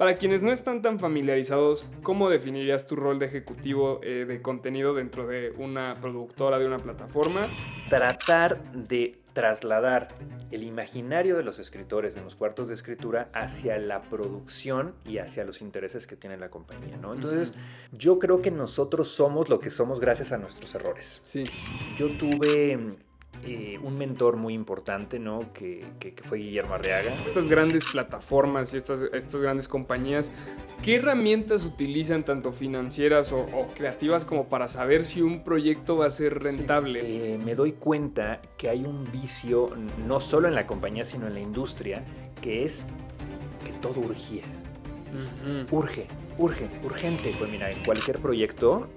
Para quienes no están tan familiarizados, ¿cómo definirías tu rol de ejecutivo de contenido dentro de una productora, de una plataforma? Tratar de trasladar el imaginario de los escritores en los cuartos de escritura hacia la producción y hacia los intereses que tiene la compañía, ¿no? Entonces, yo creo que nosotros somos lo que somos gracias a nuestros errores. Sí. Yo tuve un mentor muy importante, ¿no? Que fue Guillermo Arriaga. Estas grandes plataformas y estas grandes compañías, ¿qué herramientas utilizan tanto financieras o creativas como para saber si un proyecto va a ser rentable? Sí, me doy cuenta que hay un vicio, no solo en la compañía, sino en la industria, que es que todo urgía. Urgente. Pues mira, en cualquier proyecto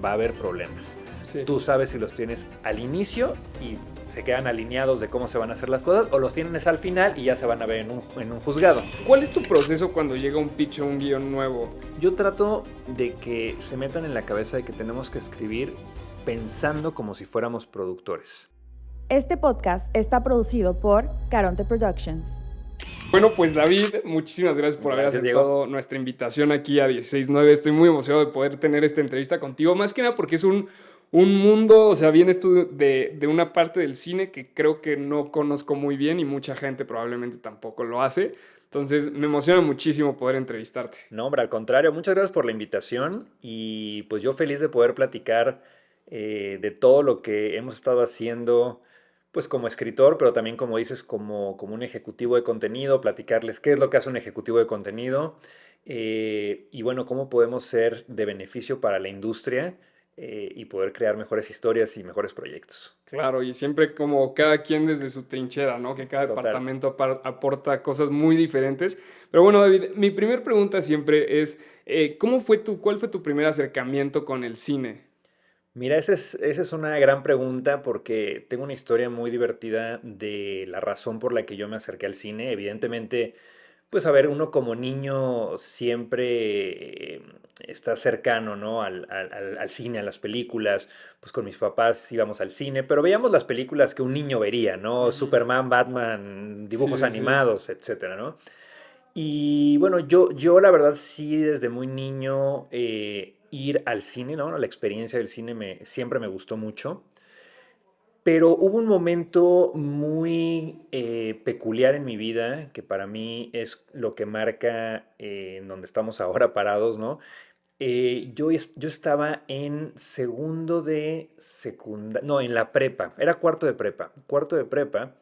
va a haber problemas. Sí. Tú sabes si los tienes al inicio y se quedan alineados de cómo se van a hacer las cosas, o los tienes al final y ya se van a ver en un juzgado. ¿Cuál es tu proceso cuando llega un pitch o un guión nuevo? Yo trato de que se metan en la cabeza de que tenemos que escribir pensando como si fuéramos productores. Este podcast está producido por Caronte Productions. Bueno, pues David, muchísimas gracias por haber aceptado Diego. nuestra invitación aquí a 16.9. Estoy muy emocionado de poder tener esta entrevista contigo, más que nada porque es un mundo, o sea, vienes tú de una parte del cine que creo que no conozco muy bien y mucha gente probablemente tampoco lo hace. Entonces, me emociona muchísimo poder entrevistarte. No, hombre, al contrario, muchas gracias por la invitación y pues yo feliz de poder platicar de todo lo que hemos estado haciendo, pues como escritor, pero también como dices, como un ejecutivo de contenido, platicarles qué es lo que hace un ejecutivo de contenido y bueno, cómo podemos ser de beneficio para la industria y poder crear mejores historias y mejores proyectos. Claro, y siempre como cada quien desde su trinchera, ¿no? Que cada Total. departamento aporta cosas muy diferentes. Pero bueno, David, mi primer pregunta siempre es, ¿cuál fue tu primer acercamiento con el cine? Mira, esa es una gran pregunta porque tengo una historia muy divertida de la razón por la que yo me acerqué al cine. Evidentemente, pues a ver, uno como niño siempre está cercano, ¿no? Al cine, a las películas. Pues con mis papás íbamos al cine, pero veíamos las películas que un niño vería, ¿no? Superman, Batman, Sí, dibujos sí, sí. animados, etcétera, ¿no? Y bueno, yo la verdad sí, desde muy niño ir al cine, ¿no? La experiencia del cine siempre me gustó mucho. Pero hubo un momento muy peculiar en mi vida, que para mí es lo que marca en donde estamos ahora parados, ¿no? Yo estaba en segundo de secundaria, no, en la prepa, era cuarto de prepa,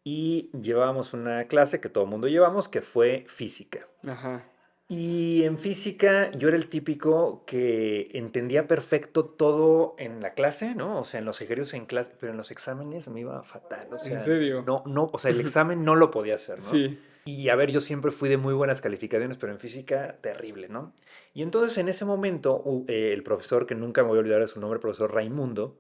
y llevábamos una clase que todo el mundo llevamos, que fue física. Ajá. Y en física yo era el típico que entendía perfecto todo en la clase, ¿no? O sea, en los ejercicios en clase, pero en los exámenes me iba fatal. O ¿En sea, serio? no, o sea, el examen no lo podía hacer, ¿no? Sí. Y a ver, yo siempre fui de muy buenas calificaciones, pero en física terrible, ¿no? Y entonces en ese momento el profesor, que nunca me voy a olvidar de su nombre, el profesor Raimundo,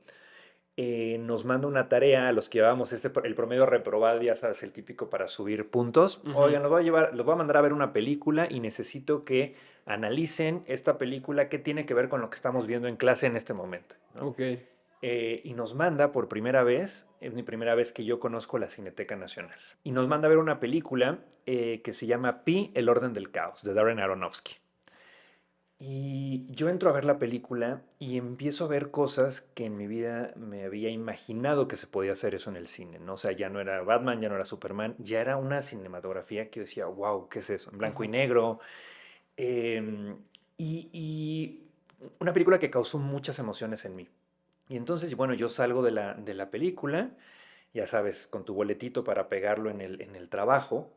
nos manda una tarea a los que llevábamos el promedio reprobado, ya sabes, el típico para subir puntos. Oigan, los voy a mandar a ver una película y necesito que analicen esta película, qué tiene que ver con lo que estamos viendo en clase en este momento, ¿no? Ok. Y nos manda por primera vez, es mi primera vez que yo conozco la Cineteca Nacional, y nos manda a ver una película que se llama Pi, el orden del caos, de Darren Aronofsky. Y yo entro a ver la película y empiezo a ver cosas que en mi vida me había imaginado que se podía hacer eso en el cine, ¿no? O sea, ya no era Batman, ya no era Superman, ya era una cinematografía que yo decía, wow, ¿qué es eso? En blanco y negro. em, y una película que causó muchas emociones en mí. Y entonces, bueno, yo salgo de la película, ya sabes, con tu boletito para pegarlo en el trabajo.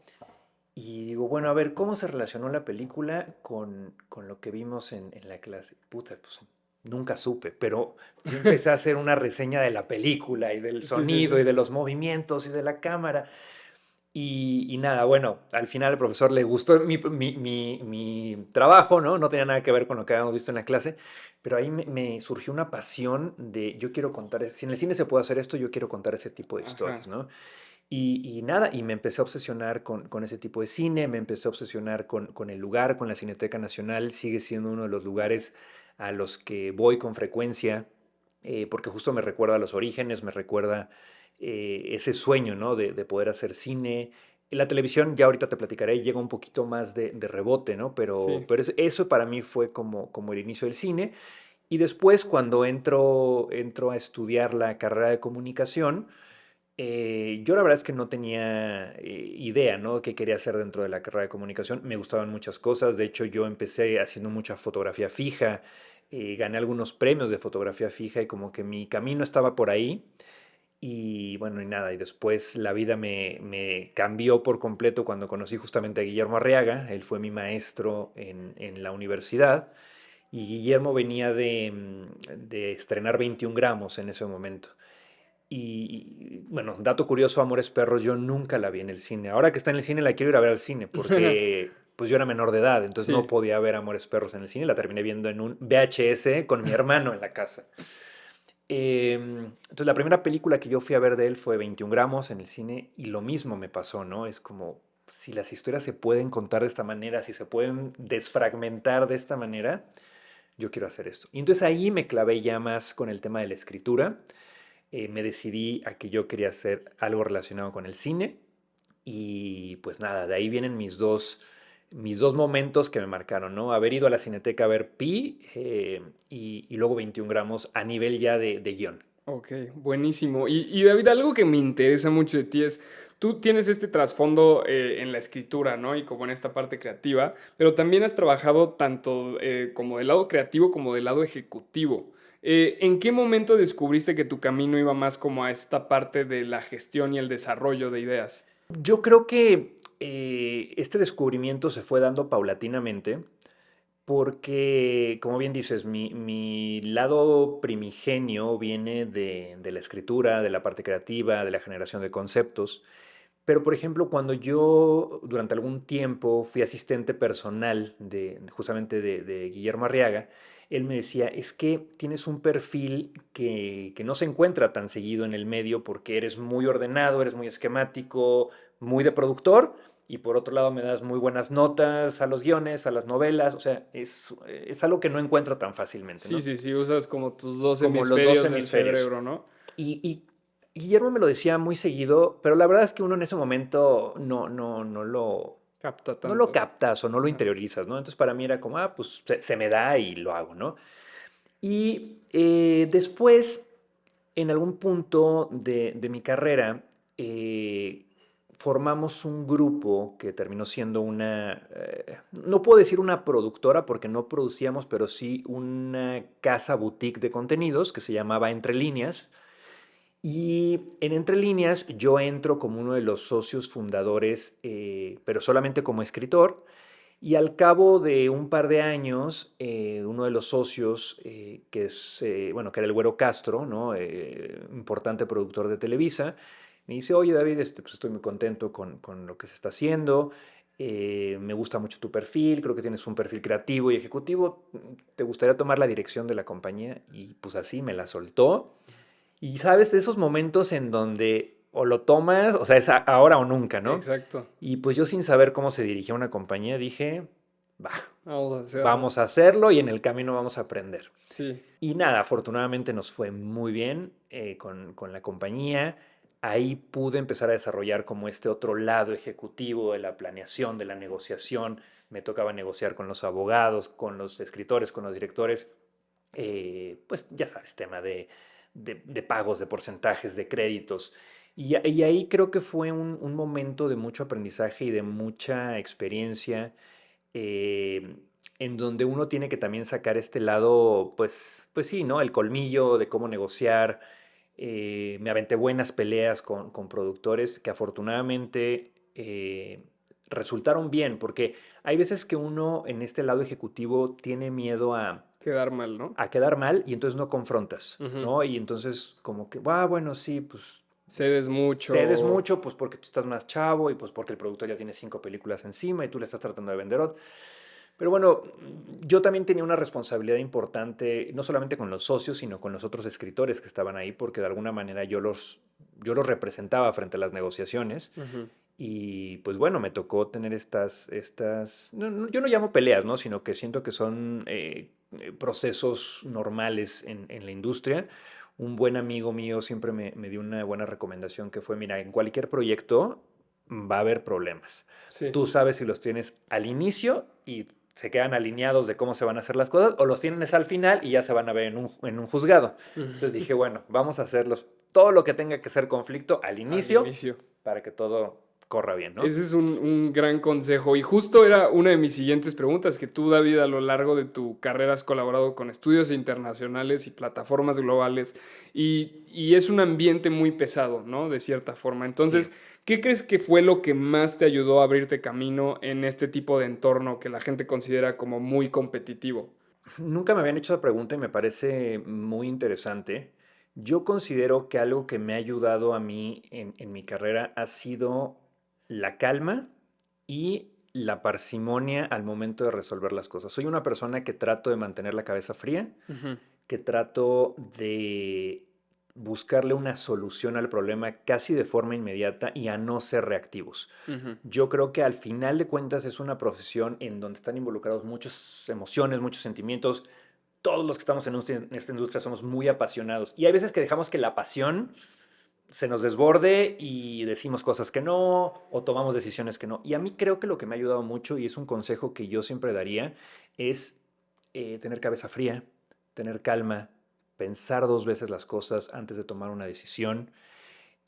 Y digo, bueno, a ver, ¿cómo se relacionó la película con lo que vimos en la clase? Puta, pues nunca supe, pero yo empecé a hacer una reseña de la película y del Sí, sí, sonido y sí. de los movimientos y de la cámara. Y nada, bueno, al final al profesor le gustó mi trabajo, ¿no? No tenía nada que ver con lo que habíamos visto en la clase, pero ahí me surgió una pasión de yo quiero contar, si en el cine se puede hacer esto, yo quiero contar ese tipo de Ajá. historias, ¿no? Y nada, y me empecé a obsesionar con ese tipo de cine, me empecé a obsesionar con el lugar, con la Cineteca Nacional, sigue siendo uno de los lugares a los que voy con frecuencia, porque justo me recuerda a los orígenes, me recuerda ese sueño, ¿no? De poder hacer cine. La televisión, ya ahorita te platicaré, llega un poquito más de rebote, ¿no? Sí. Pero eso para mí fue como el inicio del cine. Y después, cuando entro a estudiar la carrera de comunicación, yo la verdad es que no tenía idea, ¿no? Qué quería hacer dentro de la carrera de comunicación. Me gustaban muchas cosas. De hecho, yo empecé haciendo mucha fotografía fija. Gané algunos premios de fotografía fija y como que mi camino estaba por ahí. Y bueno, y nada, y después la vida me cambió por completo cuando conocí justamente a Guillermo Arriaga. Él fue mi maestro en la universidad. Y Guillermo venía de estrenar 21 gramos en ese momento. Y bueno, dato curioso, Amores Perros, yo nunca la vi en el cine. Ahora que está en el cine la quiero ir a ver al cine porque pues yo era menor de edad, entonces no Sí. podía ver Amores Perros en el cine. La terminé viendo en un VHS con mi hermano en la casa. Entonces la primera película que yo fui a ver de él fue 21 gramos en el cine y lo mismo me pasó, ¿no? Es como si las historias se pueden contar de esta manera, si se pueden desfragmentar de esta manera, yo quiero hacer esto. Y entonces ahí me clavé ya más con el tema de la escritura. Me decidí a que yo quería hacer algo relacionado con el cine y pues nada, de ahí vienen mis dos momentos que me marcaron, ¿no? Haber ido a la Cineteca a ver Pi y luego 21 gramos a nivel ya de guión. Ok, buenísimo. Y David, algo que me interesa mucho de ti es, tú tienes este trasfondo en la escritura, ¿no? Y como en esta parte creativa, pero también has trabajado tanto como del lado creativo como del lado ejecutivo. ¿En qué momento descubriste que tu camino iba más como a esta parte de la gestión y el desarrollo de ideas? Yo creo que este descubrimiento se fue dando paulatinamente porque, como bien dices, mi lado primigenio viene de la escritura, de la parte creativa, de la generación de conceptos. Pero, por ejemplo, cuando yo durante algún tiempo fui asistente personal justamente de Guillermo Arriaga, él me decía, es que tienes un perfil que no se encuentra tan seguido en el medio porque eres muy ordenado, eres muy esquemático, muy de productor, y por otro lado me das muy buenas notas a los guiones, a las novelas, o sea, es algo que no encuentro tan fácilmente, Sí, ¿no? sí, sí, usas como tus dos Como los dos hemisferios del hemisferios. cerebro, ¿no? Y Guillermo me lo decía muy seguido, pero la verdad es que uno en ese momento Capta no lo tanto. captas o no lo Ajá. interiorizas, ¿no? Entonces para mí era como, pues se me da y lo hago, ¿no? Y después, en algún punto de mi carrera, eh, formamos un grupo que terminó siendo no puedo decir una productora porque no producíamos, pero sí una casa boutique de contenidos que se llamaba Entre Líneas. Y en Entre Líneas yo entro como uno de los socios fundadores, pero solamente como escritor. Y al cabo de un par de años, uno de los socios, bueno, que era el Güero Castro, ¿no? Importante productor de Televisa, me dice, oye David, pues estoy muy contento con lo que se está haciendo, me gusta mucho tu perfil, creo que tienes un perfil creativo y ejecutivo, ¿te gustaría tomar la dirección de la compañía? Y pues así me la soltó. Y sabes, de esos momentos en donde o lo tomas, o sea, es ahora o nunca, ¿no? Exacto. Y pues yo sin saber cómo se dirigía una compañía dije, va, Vamos a hacerlo. vamos a hacerlo y en el camino vamos a aprender. Sí. Y nada, afortunadamente nos fue muy bien con la compañía. Ahí pude empezar a desarrollar como este otro lado ejecutivo de la planeación, de la negociación. Me tocaba negociar con los abogados, con los escritores, con los directores. Pues ya sabes, tema de pagos, de porcentajes, de créditos. Y ahí creo que fue un momento de mucho aprendizaje y de mucha experiencia, eh, en donde uno tiene que también sacar este lado, pues sí, ¿no? El colmillo de cómo negociar. Me aventé buenas peleas con productores que afortunadamente resultaron bien, porque hay veces que uno en este lado ejecutivo tiene miedo Quedar mal, ¿no? a quedar mal y entonces no confrontas, Ujú. ¿no? Y entonces como que, bueno, sí, pues Cedes cedes mucho. mucho, pues porque tú estás más chavo y pues porque el productor ya tiene 5 películas encima y tú le estás tratando de vender otro. Pero bueno, yo también tenía una responsabilidad importante, no solamente con los socios, sino con los otros escritores que estaban ahí, porque de alguna manera yo los representaba frente a las negociaciones. Ujú. Y pues bueno, me tocó tener yo no llamo peleas, ¿no? Sino que siento que son procesos normales en la industria. Un buen amigo mío siempre me dio una buena recomendación que fue, mira, en cualquier proyecto va a haber problemas. Sí. Tú sabes si los tienes al inicio y se quedan alineados de cómo se van a hacer las cosas, o los tienes al final y ya se van a ver en un juzgado. Entonces dije, bueno, vamos a hacerlos todo lo que tenga que ser conflicto al Al inicio inicio. para que todo corra bien, ¿no? Ese es un gran consejo. Y justo era una de mis siguientes preguntas, que tú, David, a lo largo de tu carrera has colaborado con estudios internacionales y plataformas globales, y es un ambiente muy pesado, ¿no? De cierta forma. Sí. Entonces, ¿qué crees que fue lo que más te ayudó a abrirte camino en este tipo de entorno que la gente considera como muy competitivo? Nunca me habían hecho la pregunta y me parece muy interesante. Yo considero que algo que me ha ayudado a mí en mi carrera ha sido la calma y la parsimonia al momento de resolver las cosas. Soy una persona que trato de mantener la cabeza fría, Ujú, que trato de buscarle una solución al problema casi de forma inmediata y a no ser reactivos. ujú. Yo creo que al final de cuentas es una profesión en donde están involucrados muchas emociones, muchos sentimientos. Todos los que estamos en esta industria somos muy apasionados. Y hay veces que dejamos que la pasión se nos desborde y decimos cosas que no o tomamos decisiones que no. Y a mí creo que lo que me ha ayudado mucho y es un consejo que yo siempre daría es tener cabeza fría, tener calma, pensar dos veces las cosas antes de tomar una decisión.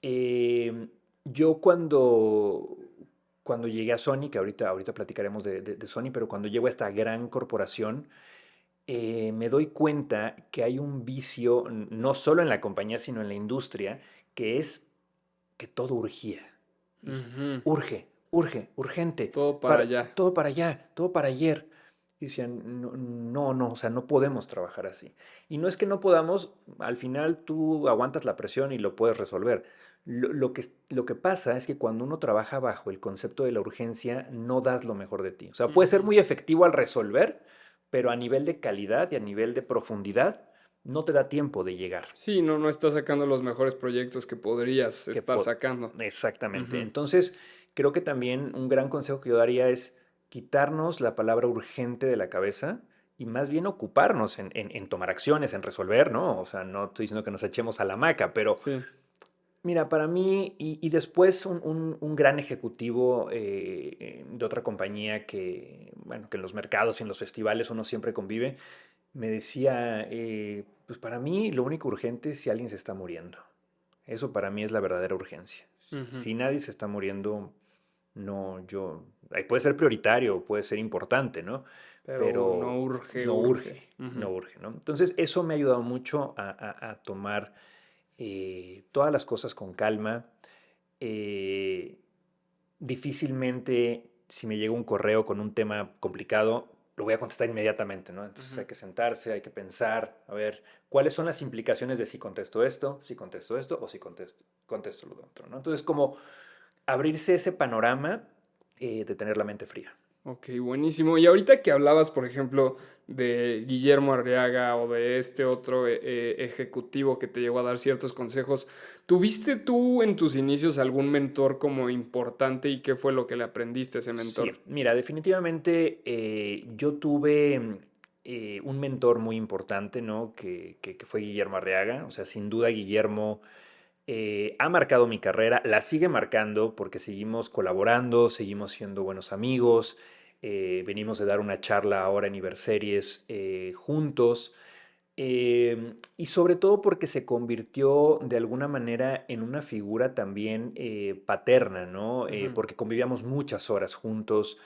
Eh, yo cuando llegué a Sony, que ahorita platicaremos de Sony, pero cuando llego a esta gran corporación, me doy cuenta que hay un vicio, no solo en la compañía, sino en la industria, que es que todo urgía. Y Ujú. urgente, Todo para allá. todo para allá, todo para ayer. Y decían, no, no, no, o sea, no podemos trabajar así. Y no es que no podamos, al final tú aguantas la presión y lo puedes resolver. Lo que pasa es que cuando uno trabaja bajo el concepto de la urgencia, no das lo mejor de ti. O sea, puedes ser Ujú. muy efectivo al resolver, pero a nivel de calidad y a nivel de profundidad, no te da tiempo de llegar. Sí, no, no estás sacando los mejores proyectos que podrías Que estar sacando. Exactamente. Ujú. Entonces, creo que también un gran consejo que yo daría es quitarnos la palabra urgente de la cabeza y más bien ocuparnos en tomar acciones, en resolver, ¿no? O sea, no estoy diciendo que nos echemos a la hamaca, pero Sí. mira, para mí, y después un gran ejecutivo de otra compañía que, bueno, que en los mercados y en los festivales uno siempre convive, me decía, pues para mí lo único urgente es si alguien se está muriendo. Eso para mí es la verdadera urgencia. Ujú. Si nadie se está muriendo, no, puede ser prioritario, puede ser importante, ¿no? Pero no Pero urge, no urge. urge, no Ujú. urge, ¿no? Entonces eso me ha ayudado mucho a tomar todas las cosas con calma. Eh, Difícilmente, si me llega un correo con un tema complicado, lo voy a contestar inmediatamente, ¿no? Entonces Ujú. hay que sentarse, hay que pensar, a ver, ¿cuáles son las implicaciones de si contesto esto o si contesto lo otro, ¿no? Entonces, como abrirse ese panorama de tener la mente fría. Ok, buenísimo. Y ahorita que hablabas, por ejemplo, de Guillermo Arriaga o de este otro ejecutivo que te llegó a dar ciertos consejos, ¿tuviste tú en tus inicios algún mentor como importante y qué fue lo que le aprendiste a ese Sí, mentor? mira, definitivamente yo tuve un mentor muy importante, ¿no? Que fue Guillermo Arriaga. O sea, sin duda Guillermo ha marcado mi carrera, la sigue marcando porque seguimos colaborando, seguimos siendo buenos amigos, venimos de dar una charla ahora en Iberseries juntos. Y sobre todo porque se convirtió de alguna manera en una figura también paterna, ¿no? Ujú. Porque convivíamos muchas horas juntos,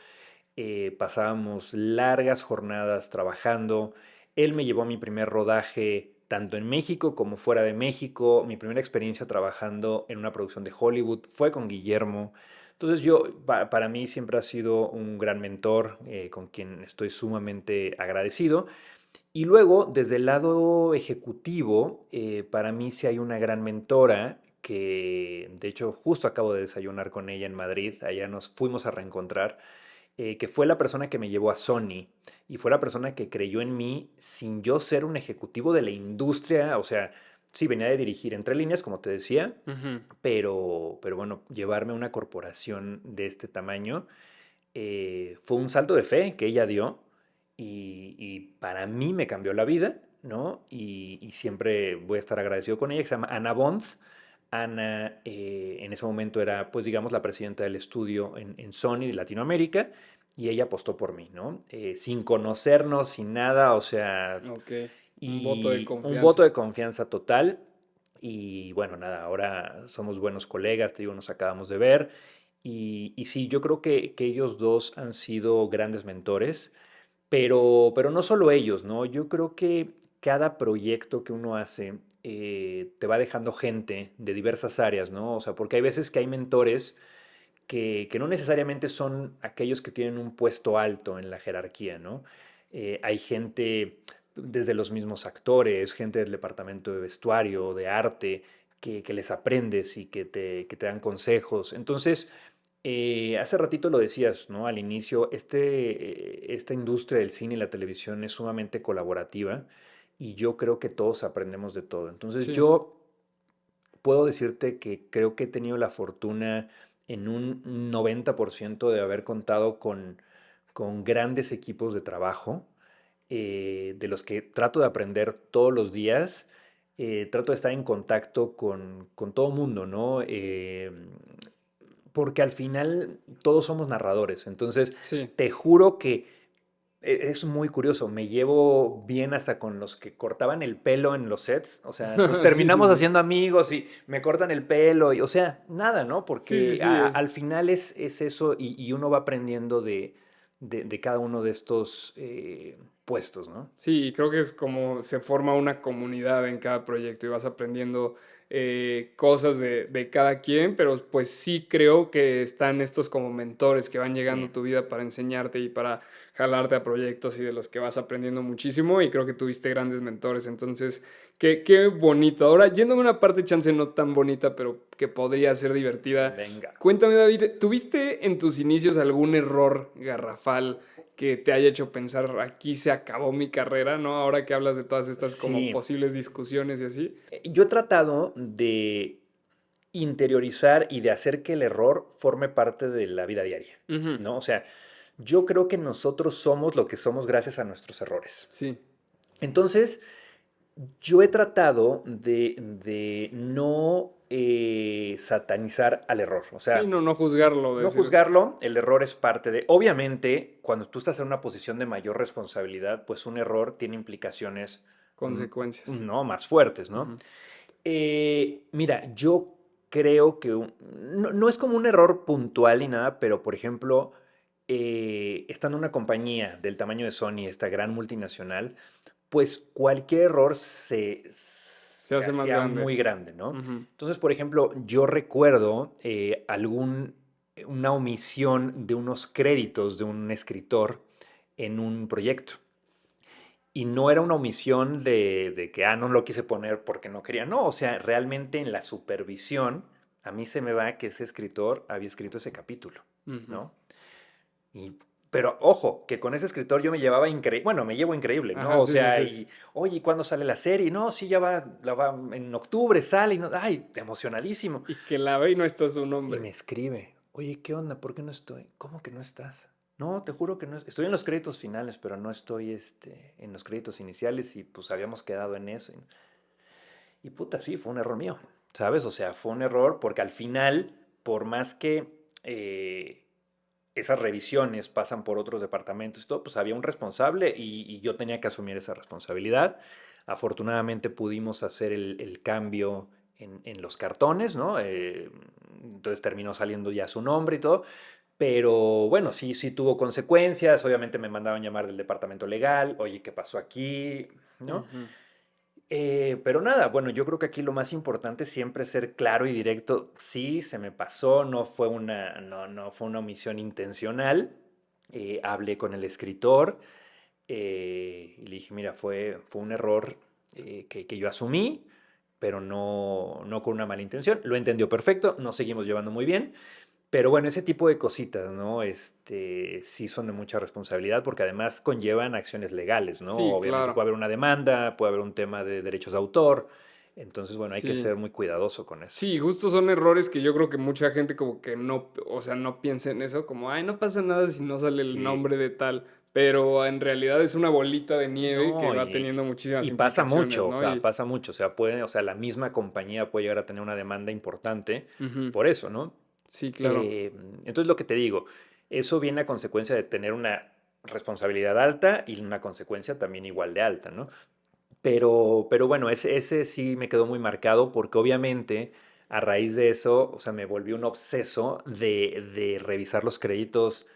pasábamos largas jornadas trabajando. Él me llevó a mi primer rodaje tanto en México como fuera de México. Mi primera experiencia trabajando en una producción de Hollywood fue con Guillermo. Entonces para mí siempre ha sido un gran mentor con quien estoy sumamente agradecido. Y luego, desde el lado ejecutivo, para mí sí hay una gran mentora que, de hecho, justo acabo de desayunar con ella en Madrid, allá nos fuimos a reencontrar, que fue la persona que me llevó a Sony y fue la persona que creyó en mí sin yo ser un ejecutivo de la industria, o sea, sí venía de dirigir entre líneas, como te decía, Ujú. pero bueno, llevarme a una corporación de este tamaño fue un salto de fe que ella dio y para mí me cambió la vida, ¿no? Y siempre voy a estar agradecido con ella, que se llama Ana Bond. Ana en ese momento era, pues digamos, la presidenta del estudio en Sony de Latinoamérica y ella apostó por mí, ¿no? Sin conocernos, sin nada, o sea, Ok, un voto de y un confianza. voto de confianza total. Y bueno, nada, ahora somos buenos colegas, te digo, nos acabamos de ver. Y sí, yo creo que ellos dos han sido grandes mentores, pero no solo ellos, ¿no? Yo creo que cada proyecto que uno hace te va dejando gente de diversas áreas, ¿no? O sea, porque hay veces que hay mentores que no necesariamente son aquellos que tienen un puesto alto en la jerarquía, ¿no? Hay gente, desde los mismos actores, gente del departamento de vestuario, de arte, que les aprendes y que te dan consejos. Entonces, hace ratito lo decías, ¿no? Al inicio, esta industria del cine y la televisión es sumamente colaborativa y yo creo que todos aprendemos de todo. Entonces, Sí, yo puedo decirte que creo que he tenido la fortuna en un 90% de haber contado con grandes equipos de trabajo, de los que trato de aprender todos los días. Trato de estar en contacto con todo mundo, ¿no? Porque al final todos somos narradores. Entonces, sí. te juro que es muy curioso, me llevo bien hasta con los que cortaban el pelo en los sets, o sea, nos Sí, sí, terminamos sí. haciendo amigos y me cortan el pelo, y, o sea, nada, ¿no? Sí, sí, Porque sí, al final es eso y uno va aprendiendo de cada uno de estos puestos, ¿no? sí, creo que es como se forma una comunidad en cada proyecto y vas aprendiendo cosas de cada quien, pero pues sí creo que están estos como mentores que van llegando Sí, a tu vida para enseñarte y para jalarte a proyectos y de los que vas aprendiendo muchísimo y creo que tuviste grandes mentores, entonces qué bonito. Ahora, yéndome a una parte chance no tan bonita, pero que podría ser divertida, venga. cuéntame David, ¿tuviste en tus inicios algún error garrafal que te haya hecho pensar, aquí se acabó mi carrera, ¿no? Ahora que hablas de todas estas como Sí, posibles discusiones y así. yo he tratado de interiorizar y de hacer que el error forme parte de la vida diaria, Ujú, ¿no? O sea, yo creo que nosotros somos lo que somos gracias a nuestros errores. sí, Entonces, yo he tratado de no satanizar al error. O sí, sea, no, no juzgarlo, no decir juzgarlo, el error es parte de... Obviamente, cuando tú estás en una posición de mayor responsabilidad, pues un error tiene implicaciones consecuencias. no más fuertes, ¿no? Ujú, Mira, yo creo que no es como un error puntual ni nada, pero por ejemplo, estando en una compañía del tamaño de Sony, esta gran multinacional, pues cualquier error se se hace más hacía grande. muy grande, ¿no? Ujú, Entonces, por ejemplo, yo recuerdo una omisión de unos créditos de un escritor en un proyecto. Y no era una omisión de que, no lo quise poner porque no quería. No, o sea, realmente en la supervisión, a mí se me va que ese escritor había escrito ese capítulo, ujú. ¿no? Y, pero ojo, que con ese escritor yo me llevaba increíble, bueno, me llevo increíble, ¿no? Ajá, O sí, sí, sea, sí. y, oye, ¿y cuándo sale la serie? No, sí, en octubre sale, y no, ay, emocionadísimo. Y que la ve y no está su Y nombre. me escribe, oye, ¿qué onda? ¿Por qué no estoy? ¿Cómo que no estás? No, te juro que no. Estoy en los créditos finales, pero no estoy en los créditos iniciales y pues habíamos quedado en eso. Y puta, sí, fue un error mío, ¿sabes? O sea, fue un error porque al final, por más que esas revisiones pasan por otros departamentos y todo, pues había un responsable y yo tenía que asumir esa responsabilidad. Afortunadamente pudimos hacer el cambio en los cartones, ¿no? Entonces terminó saliendo ya su nombre y todo. Pero bueno, sí, sí tuvo consecuencias. Obviamente me mandaban llamar del departamento legal. Oye, ¿qué pasó aquí? ¿No? Ujú, Pero nada, bueno, yo creo que aquí lo más importante es siempre ser claro y directo. Sí, se me pasó, no fue una omisión intencional. Hablé con el escritor y le dije, mira, fue un error que yo asumí, pero no con una mala intención. Lo entendió perfecto, nos seguimos llevando muy bien. Pero bueno, ese tipo de cositas, ¿no? Sí son de mucha responsabilidad porque además conllevan acciones legales, ¿no? sí, Obviamente claro. puede haber una demanda, puede haber un tema de derechos de autor. Entonces, bueno, hay que Sí. ser muy cuidadoso con eso. Sí, justo son errores que yo creo que mucha gente como que no, o sea, no piensa en eso, como, ay, no pasa nada si no sale el Sí, nombre de tal. pero en realidad es una bolita de nieve que No, va teniendo muchísimas y pasa implicaciones, mucho, o ¿no? sea, pasa mucho, o sea, puede, o sea, la misma compañía puede llegar a tener una demanda importante Ujú. por eso, ¿no? Sí, claro. Eh, entonces, lo que te digo, eso viene a consecuencia de tener una responsabilidad alta y una consecuencia también igual de alta, ¿no? Pero bueno, ese sí me quedó muy marcado porque obviamente a raíz de eso, o sea, me volví un obseso de revisar los créditos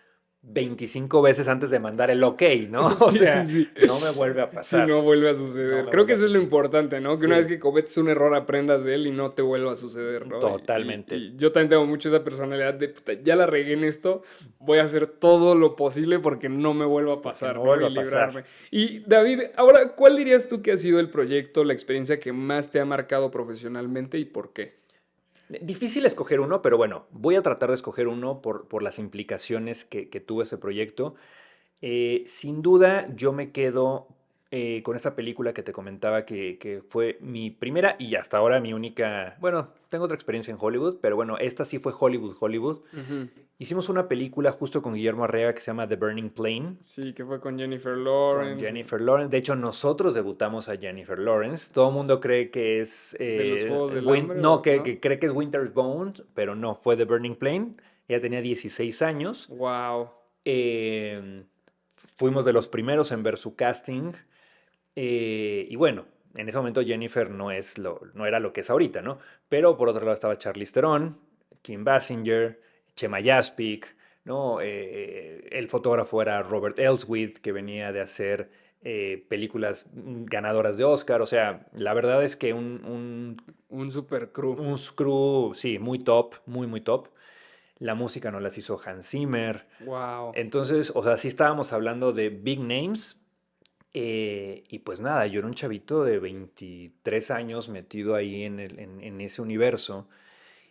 25 veces antes de mandar el ok, ¿no? O Sí, sí, sea, sí. no me vuelve a Sí, pasar, no vuelve a no suceder. me Creo que vuelve a eso es lo suceder. importante, ¿no? Que una vez Sí, que cometes un error aprendas de él y no te vuelva a suceder, ¿no? totalmente. Y yo también tengo mucho esa personalidad de, "Puta, ya la regué en esto, voy a hacer todo lo posible porque no me vuelva a Porque pasar, no ¿no? vuelve Y a pasar. librarme". Y David, ahora, ¿cuál dirías tú que ha sido el proyecto, la experiencia que más te ha marcado profesionalmente y por qué? Difícil escoger uno, pero bueno, voy a tratar de escoger uno por las implicaciones que tuvo ese proyecto. Sin duda, yo me quedo con esa película que te comentaba que fue mi primera y hasta ahora mi única, bueno, tengo otra experiencia en Hollywood, pero bueno, esta sí fue Hollywood, Hollywood. Ujú. Hicimos una película justo con Guillermo Arrea que se llama The Burning Plane, Sí, que fue con Jennifer con Lawrence, Jennifer Lawrence. De hecho, nosotros debutamos a Jennifer Lawrence. Todo el mundo cree que es, de los Juegos del Hambre, no, ¿no? que cree que es Winter's Bone, pero no, fue The Burning Plane. Ella tenía 16 años. Wow. Eh, Fuimos de los primeros en ver su casting. Y bueno, en ese momento Jennifer no era lo que es ahorita, ¿no? Pero por otro lado estaba Charlize Theron, Kim Basinger, Chema Yaspic, ¿no? El fotógrafo era Robert Elswit, que venía de hacer películas ganadoras de Oscar. O sea, la verdad es que Un super crew. un crew, sí, muy top, muy, muy top. La música nos las hizo Hans Zimmer. Wow. Entonces, o sea, sí estábamos hablando de big names. Y pues nada, yo era un chavito de 23 años metido ahí en ese universo.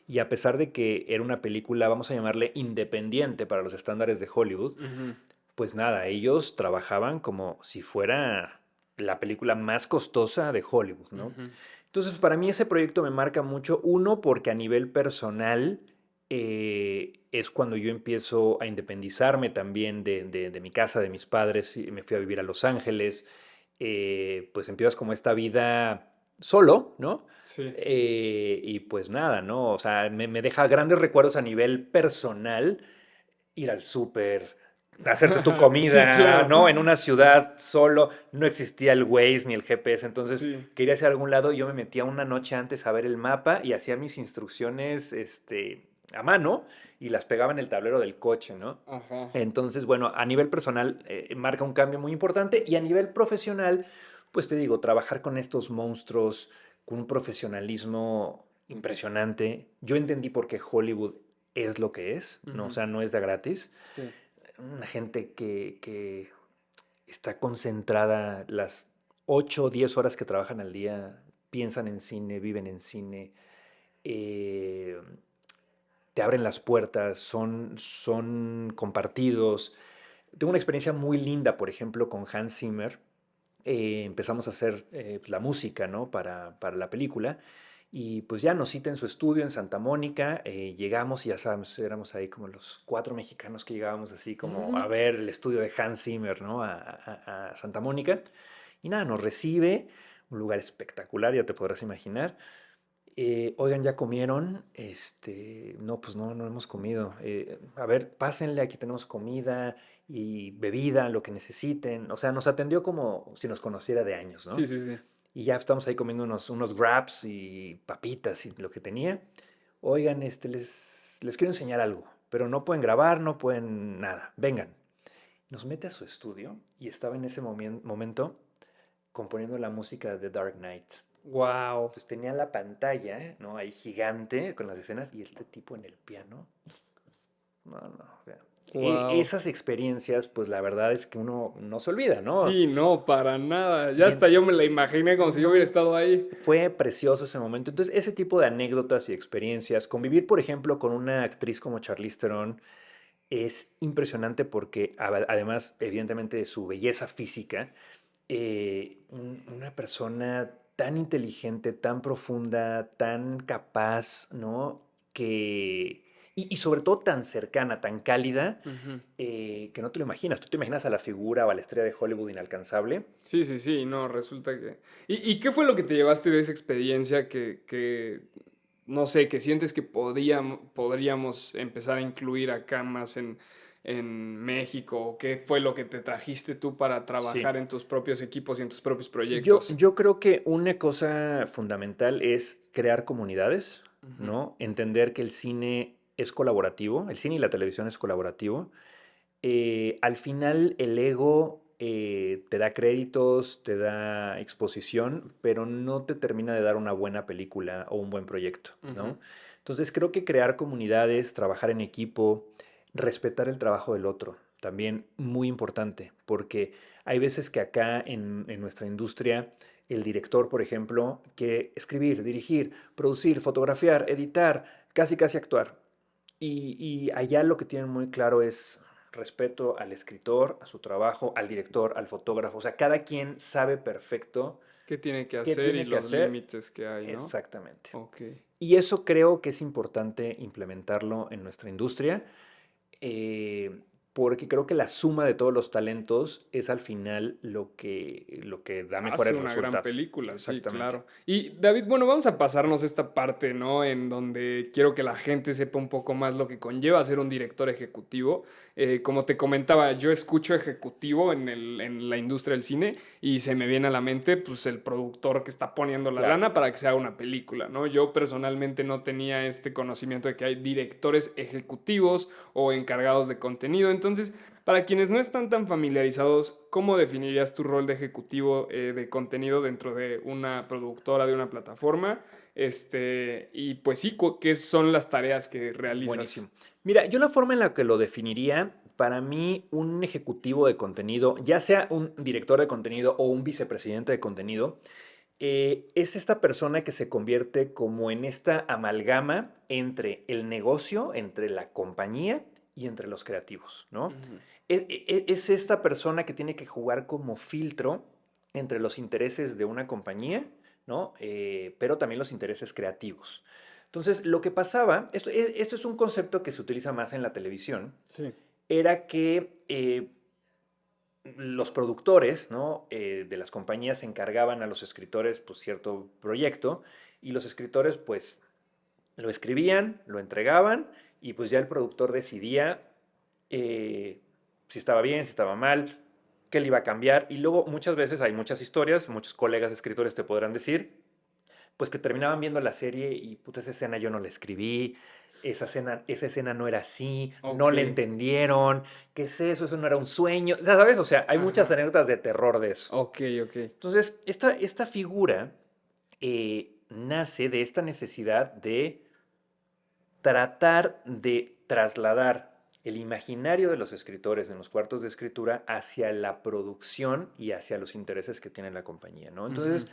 Y a pesar de que era una película, vamos a llamarle independiente para los estándares de Hollywood, Ujú, pues nada, ellos trabajaban como si fuera la película más costosa de Hollywood, ¿no? ujú. Entonces, para mí ese proyecto me marca mucho, uno, porque a nivel personal es cuando yo empiezo a independizarme también de mi casa, de mis padres, y me fui a vivir a Los Ángeles, pues empiezas como esta vida solo, ¿no? Sí. Y pues nada, ¿no? O sea, me deja grandes recuerdos a nivel personal, ir al súper, hacerte tu Sí, comida, claro. ¿no? En una ciudad solo, no existía el Waze ni el GPS, entonces Sí. quería hacer algún lado, yo me metía una noche antes a ver el mapa y hacía mis instrucciones, a mano y las pegaba en el tablero del coche, ¿no? Ajá. Entonces, bueno, a nivel personal marca un cambio muy importante y a nivel profesional, pues te digo, trabajar con estos monstruos con un profesionalismo impresionante. Yo entendí por qué Hollywood es lo que es, ¿no? O Ujú, sea, no es de gratis. sí. Una gente que está concentrada las 8 o 10 horas que trabajan al día, piensan en cine, viven en cine, eh, te abren las puertas, son compartidos. Tengo una experiencia muy linda, por ejemplo, con Hans Zimmer. Empezamos a hacer la música, ¿no? Para la película. Y pues ya nos cita en su estudio en Santa Mónica. Llegamos y ya sabes, éramos ahí como los 4 mexicanos que llegábamos así como a Ujú. ver el estudio de Hans Zimmer, ¿no? A Santa Mónica. Y nada, nos recibe, un lugar espectacular, ya te podrás imaginar. Oigan, ¿ya comieron? No, pues no, no hemos comido. A ver, pásenle, aquí tenemos comida y bebida, lo que necesiten. O sea, nos atendió como si nos conociera de años, Sí, ¿no? sí, sí. Y ya estamos ahí comiendo unos wraps y papitas y lo que tenía. Oigan, les quiero enseñar algo, pero no pueden grabar, no pueden nada. Vengan. Nos mete a su estudio y estaba en ese momento componiendo la música de Dark Knight. Wow. Entonces tenía la pantalla, ¿no? Ahí gigante con las escenas y este tipo en el piano. No, no. O sea, Wow. esas experiencias, pues la verdad es que uno no se olvida, ¿no? Sí, no, para nada. Ya Y hasta yo me la imaginé como si yo hubiera no, estado ahí. fue precioso ese momento. Entonces, ese tipo de anécdotas y experiencias, convivir, por ejemplo, con una actriz como Charlize Theron es impresionante porque además, evidentemente, de su belleza física, una persona tan inteligente, tan profunda, tan capaz, ¿no? Que Y sobre todo tan cercana, tan cálida, Ujú. que no te lo imaginas. Tú te imaginas a la figura o a la estrella de Hollywood inalcanzable. Sí, sí, sí, no, resulta que... ¿Y qué fue lo que te llevaste de esa experiencia no sé, que sientes que podríamos empezar a incluir acá más en México? ¿O qué fue lo que te trajiste tú para Sí. trabajar en tus propios equipos y en tus propios Yo, proyectos? yo creo que una cosa fundamental es crear comunidades, Ujú, ¿no? Entender que el cine es colaborativo, el cine y la televisión es colaborativo. Al final el ego te da créditos, te da exposición, pero no te termina de dar una buena película o un buen proyecto, ujú. ¿no? Entonces creo que crear comunidades, trabajar en equipo, respetar el trabajo del otro, también muy importante, porque hay veces que acá en nuestra industria, el director, por ejemplo, que escribir, dirigir, producir, fotografiar, editar, casi casi actuar. Y allá lo que tienen muy claro es respeto al escritor, a su trabajo, al director, al fotógrafo. O sea, cada quien sabe perfecto ¿Qué tiene que qué hacer y tiene que los hacer límites que hay, no? exactamente. Ok. Y eso creo que es importante implementarlo en nuestra industria, eh, porque creo que la suma de todos los talentos es al final lo que da Hace mejores una gran resultados. película, sí, Exactamente. claro. Y David, bueno, vamos a pasarnos esta parte, ¿no? En donde quiero que la gente sepa un poco más lo que conlleva ser un director ejecutivo. Como te comentaba, yo escucho ejecutivo en la industria del cine y se me viene a la mente, pues, el productor que está poniendo la Claro. lana para que se haga una película, ¿no? Yo personalmente no tenía este conocimiento de que hay directores ejecutivos o encargados de contenido. Entonces, para quienes no están tan familiarizados, ¿cómo definirías tu rol de ejecutivo de contenido dentro de una productora, de una plataforma? Y pues sí, ¿qué son las tareas que Buenísimo. realizas? Mira, yo la forma en la que lo definiría, para mí, un ejecutivo de contenido, ya sea un director de contenido o un vicepresidente de contenido, es esta persona que se convierte como en esta amalgama entre el negocio, entre la compañía y entre los creativos, ¿no? Ujú, Es esta persona que tiene que jugar como filtro entre los intereses de una compañía, ¿no? Pero también los intereses creativos. Entonces, lo que pasaba, esto es un concepto que se utiliza más en la televisión, sí. era que los productores, ¿no? De las compañías encargaban a los escritores pues, cierto proyecto y los escritores pues lo escribían, lo entregaban y pues ya el productor decidía si estaba bien, si estaba mal, qué le iba a cambiar. Y luego muchas veces hay muchas historias, muchos colegas escritores te podrán decir, pues que terminaban viendo la serie y puta, esa escena yo no la escribí, esa escena no era así, no Ok. le entendieron, ¿qué es eso? Eso no era un sueño, o sea, ¿sabes? O sea, hay muchas Ajá. anécdotas de terror de eso. Ok, ok. Entonces, esta figura nace de esta necesidad de tratar de trasladar el imaginario de los escritores en los cuartos de escritura hacia la producción y hacia los intereses que tiene la compañía, ¿no? Ujú. Entonces,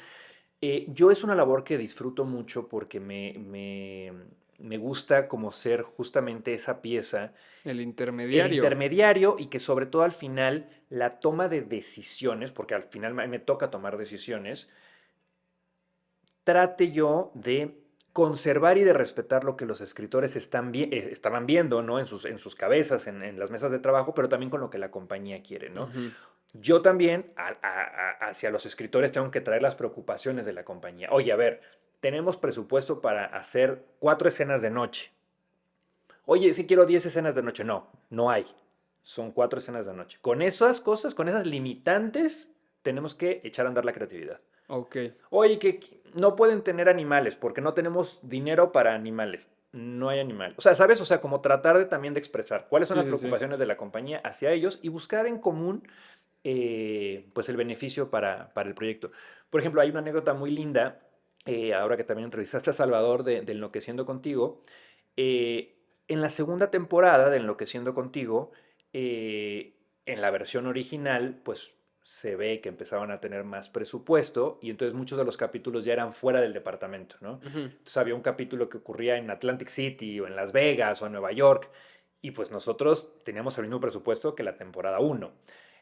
yo es una labor que disfruto mucho porque me gusta como ser justamente esa pieza, El el intermediario. intermediario y que sobre todo al final la toma de decisiones, porque al final me toca tomar decisiones, trate yo de conservar y de respetar lo que los escritores estaban viendo, ¿no? En sus cabezas, en las mesas de trabajo, pero también con lo que la compañía quiere, ¿no? Ujú. Yo también hacia los escritores tengo que traer las preocupaciones de la compañía. Oye, a ver, tenemos presupuesto para hacer 4 escenas de noche. Oye, si quiero 10 escenas de noche. No, no hay. Son 4 escenas de noche. Con esas cosas, con esas limitantes, tenemos que echar a andar la creatividad. Ok. Oye, que no pueden tener animales porque no tenemos dinero para animales. No hay animales. O sea, ¿sabes? O sea, como tratar también de expresar cuáles son Sí, las sí, sí. preocupaciones de la compañía hacia ellos y buscar en común pues el beneficio para el proyecto. Por ejemplo, hay una anécdota muy linda, ahora que también entrevistaste a Salvador de Enloqueciendo Contigo. En la segunda temporada de Enloqueciendo Contigo, en la versión original, pues se ve que empezaban a tener más presupuesto y entonces muchos de los capítulos ya eran fuera del departamento, ¿no? Ujú. Entonces había un capítulo que ocurría en Atlantic City o en Las Vegas o en Nueva York y pues nosotros teníamos el mismo presupuesto que la temporada uno.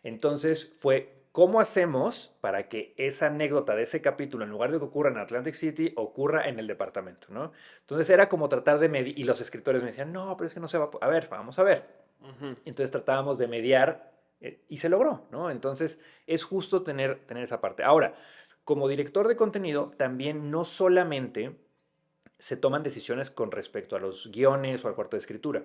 Entonces fue ¿cómo hacemos para que esa anécdota de ese capítulo, en lugar de que ocurra en Atlantic City, ocurra en el departamento, ¿no? Entonces era como tratar de medir, y los escritores me decían, no, pero es que no se va a ver, vamos a ver. Entonces tratábamos de mediar y se logró, ¿no? Entonces es justo tener esa parte. Ahora, como director de contenido, también no solamente se toman decisiones con respecto a los guiones o al cuarto de escritura.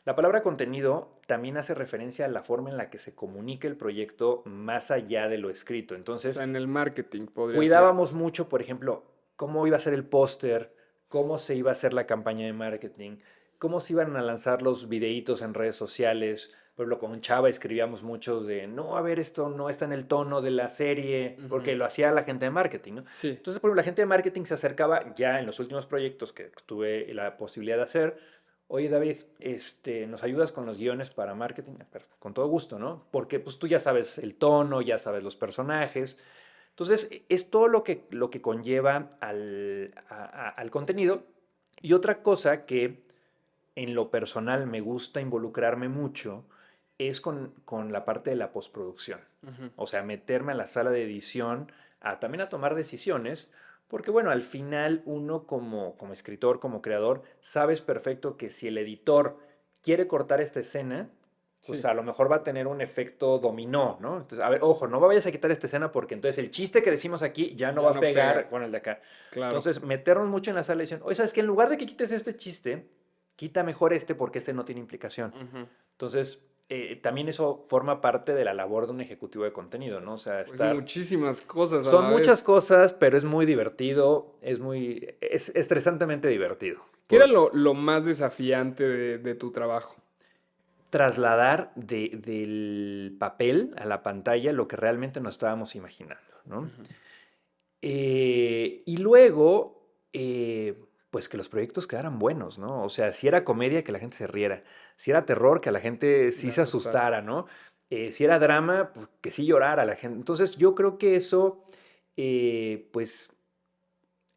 La palabra contenido también hace referencia a la forma en la que se comunica el proyecto más allá de lo escrito. O Entonces, sea, en el marketing podría cuidábamos mucho, por ejemplo, cómo iba a ser el póster, cómo se iba a hacer la campaña de marketing, cómo se iban a lanzar los videitos en redes sociales. Por ejemplo, con Chava escribíamos muchos de, no, a ver, esto no está en el tono de la serie, porque lo hacía la gente de marketing, ¿no? Sí. Entonces, por ejemplo, la gente de marketing se acercaba ya en los últimos proyectos que tuve la posibilidad de hacer. Oye, David, ¿nos ayudas con los guiones para marketing? Con todo gusto, ¿no? Porque pues tú ya sabes el tono, ya sabes los personajes. Entonces, es todo lo que conlleva al contenido. Y otra cosa que en lo personal me gusta involucrarme mucho es con la parte de la postproducción. O sea, meterme a la sala de edición, también a tomar decisiones, porque bueno, al final uno como escritor, como creador, sabes perfecto que si el editor quiere cortar esta escena, pues Sí. a lo mejor va a tener un efecto dominó, ¿no? Entonces, a ver, ojo, no vayas a quitar esta escena porque entonces el chiste que decimos aquí ya no Ya va a no pegar pega. con el de acá. Claro. Entonces, meternos mucho en la sala de edición. Oye, ¿sabes qué? En lugar de que quites este chiste, quita mejor este porque este no tiene implicación. Entonces, también eso forma parte de la labor de un ejecutivo de contenido, ¿no? O sea, Pues muchísimas cosas a son la muchas vez. cosas, pero es muy divertido, es estresantemente divertido. ¿Qué era lo más desafiante de tu trabajo? Trasladar del papel a la pantalla lo que realmente nos estábamos imaginando, ¿no? Y luego, pues que los proyectos quedaran buenos, ¿no? O sea, si era comedia, que la gente se riera. Si era terror, que la gente sí Le se asustara. asustara, ¿no? Si era drama, pues que sí llorara la gente. Entonces, yo creo que eso, pues,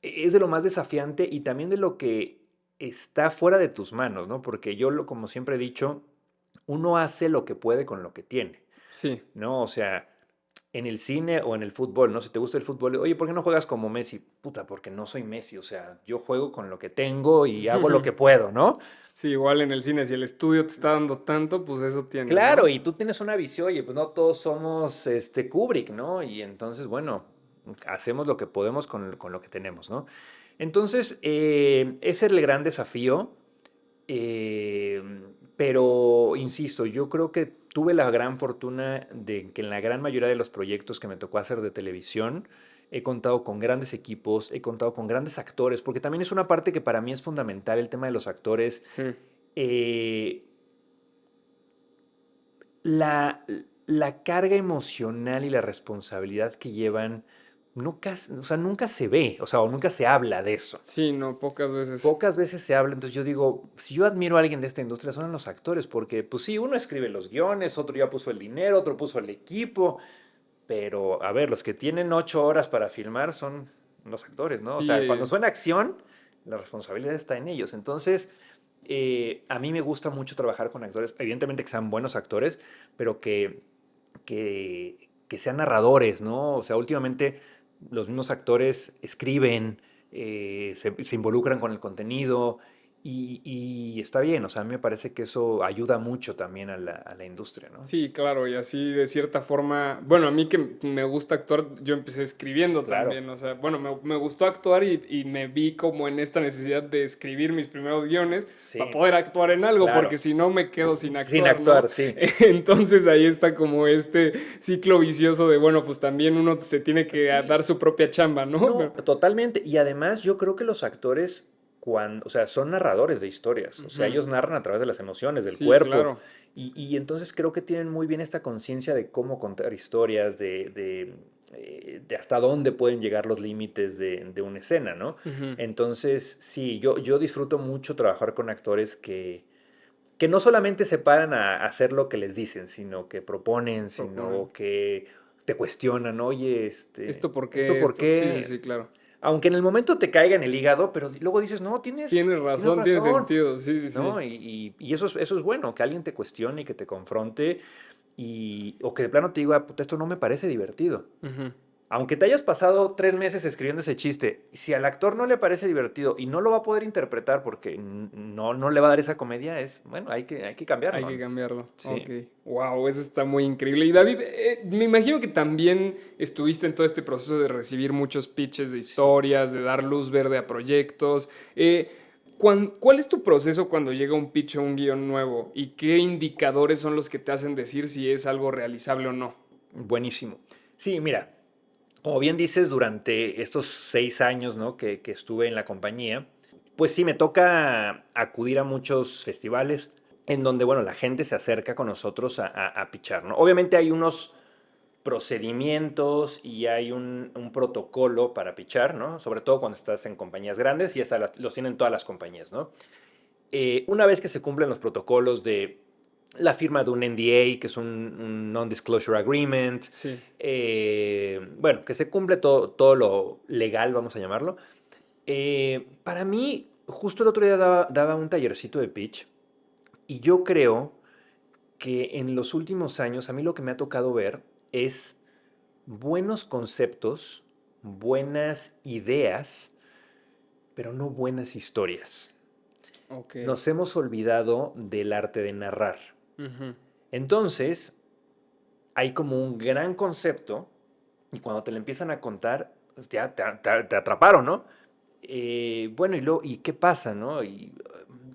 es de lo más desafiante y también de lo que está fuera de tus manos, ¿no? Porque como siempre he dicho, uno hace lo que puede con lo que tiene, Sí. ¿no? O sea, en el cine o en el fútbol, ¿no? Si te gusta el fútbol, oye, ¿por qué no juegas como Messi? Puta, porque no soy Messi, o sea, yo juego con lo que tengo y hago lo que puedo, ¿no? Sí, igual en el cine, si el estudio te está dando tanto, pues eso tienes, Claro, ¿no? y tú tienes una visión, oye, pues no todos somos Kubrick, ¿no? Y entonces, bueno, hacemos lo que podemos con lo que tenemos, ¿no? Entonces, ese es el gran desafío. Eh, pero, insisto, yo creo que tuve la gran fortuna de que en la gran mayoría de los proyectos que me tocó hacer de televisión, he contado con grandes equipos, he contado con grandes actores, porque también es una parte que para mí es fundamental, el tema de los actores. Sí. Eh, la, la carga emocional y la responsabilidad que llevan nunca, o sea, nunca se ve, o sea, o nunca se habla de eso. Sí, no, pocas veces. Pocas veces se habla, entonces yo digo, si yo admiro a alguien de esta industria son los actores, porque pues sí, uno escribe los guiones, otro ya puso el dinero, otro puso el equipo, pero a ver, los que tienen 8 horas para filmar son los actores, ¿no? O Sí, sea, cuando suena acción, la responsabilidad está en ellos. Entonces, a mí me gusta mucho trabajar con actores, evidentemente que sean buenos actores, pero que sean narradores, ¿no? O sea, últimamente los mismos actores escriben, se involucran con el contenido y está bien, o sea, a mí me parece que eso ayuda mucho también a la industria, ¿no? sí, claro, y así de cierta forma, bueno, a mí que me gusta actuar, yo empecé escribiendo Claro. también, o sea, bueno, me gustó actuar y me vi como en esta necesidad de escribir mis primeros guiones Sí, para poder actuar en algo, claro. porque si no me quedo sin Sin actuar, ¿no? actuar, sí. Entonces ahí está como este ciclo vicioso de, bueno, pues también uno se tiene que Sí. dar su propia chamba, ¿no? No, totalmente. Y además yo creo que los actores, o sea, son narradores de historias. O sea, Ujú. ellos narran a través de las emociones, del Sí, cuerpo. claro. Y entonces creo que tienen muy bien esta conciencia de cómo contar historias, de hasta dónde pueden llegar los límites de una escena, ¿no? Ujú. Entonces, sí, yo disfruto mucho trabajar con actores que no solamente se paran a hacer lo que les dicen, sino que proponen, Proponen. sino que te cuestionan, oye, ¿Esto por ¿esto qué? por Esto, sí, sí, qué? sí, claro. Aunque en el momento te caiga en el hígado, pero luego dices, no, tienes Tienes razón, sentido, sí, sí, sí. ¿no? Y eso es bueno, que alguien te cuestione y que te confronte. o que de plano te diga, puta, esto no me parece divertido. Ujú. Aunque te hayas pasado 3 meses escribiendo ese chiste, si al actor no le parece divertido y no lo va a poder interpretar porque no le va a dar esa comedia, bueno, hay que Hay cambiarlo, que ¿no? cambiarlo. Sí. Ok. Wow, eso está muy increíble. Y David, me imagino que también estuviste en todo este proceso de recibir muchos pitches de Sí. historias, de dar luz verde a proyectos. ¿Cuál es tu proceso cuando llega un pitch o un guión nuevo? ¿Y qué indicadores son los que te hacen decir si es algo realizable o no? Buenísimo. Sí, mira, como bien dices, durante estos 6 años, ¿no? que estuve en la compañía, pues sí, me toca acudir a muchos festivales en donde, bueno, la gente se acerca con nosotros a pichar, ¿no? Obviamente hay unos procedimientos y hay un protocolo para pichar, ¿no? Sobre todo cuando estás en compañías grandes y hasta los tienen todas las compañías, ¿no? Una vez que se cumplen los protocolos de la firma de un NDA, que es un Non-Disclosure Agreement, Sí. bueno, que se cumple todo lo legal, vamos a llamarlo. Para mí, justo el otro día daba un tallercito de pitch y yo creo que en los últimos años a mí lo que me ha tocado ver es buenos conceptos, buenas ideas, pero no buenas historias. Ok. Nos hemos olvidado del arte de narrar. Ujú. Entonces, hay como un gran concepto y cuando te lo empiezan a contar, ya te atraparon, ¿no? Bueno, ¿y qué pasa, no?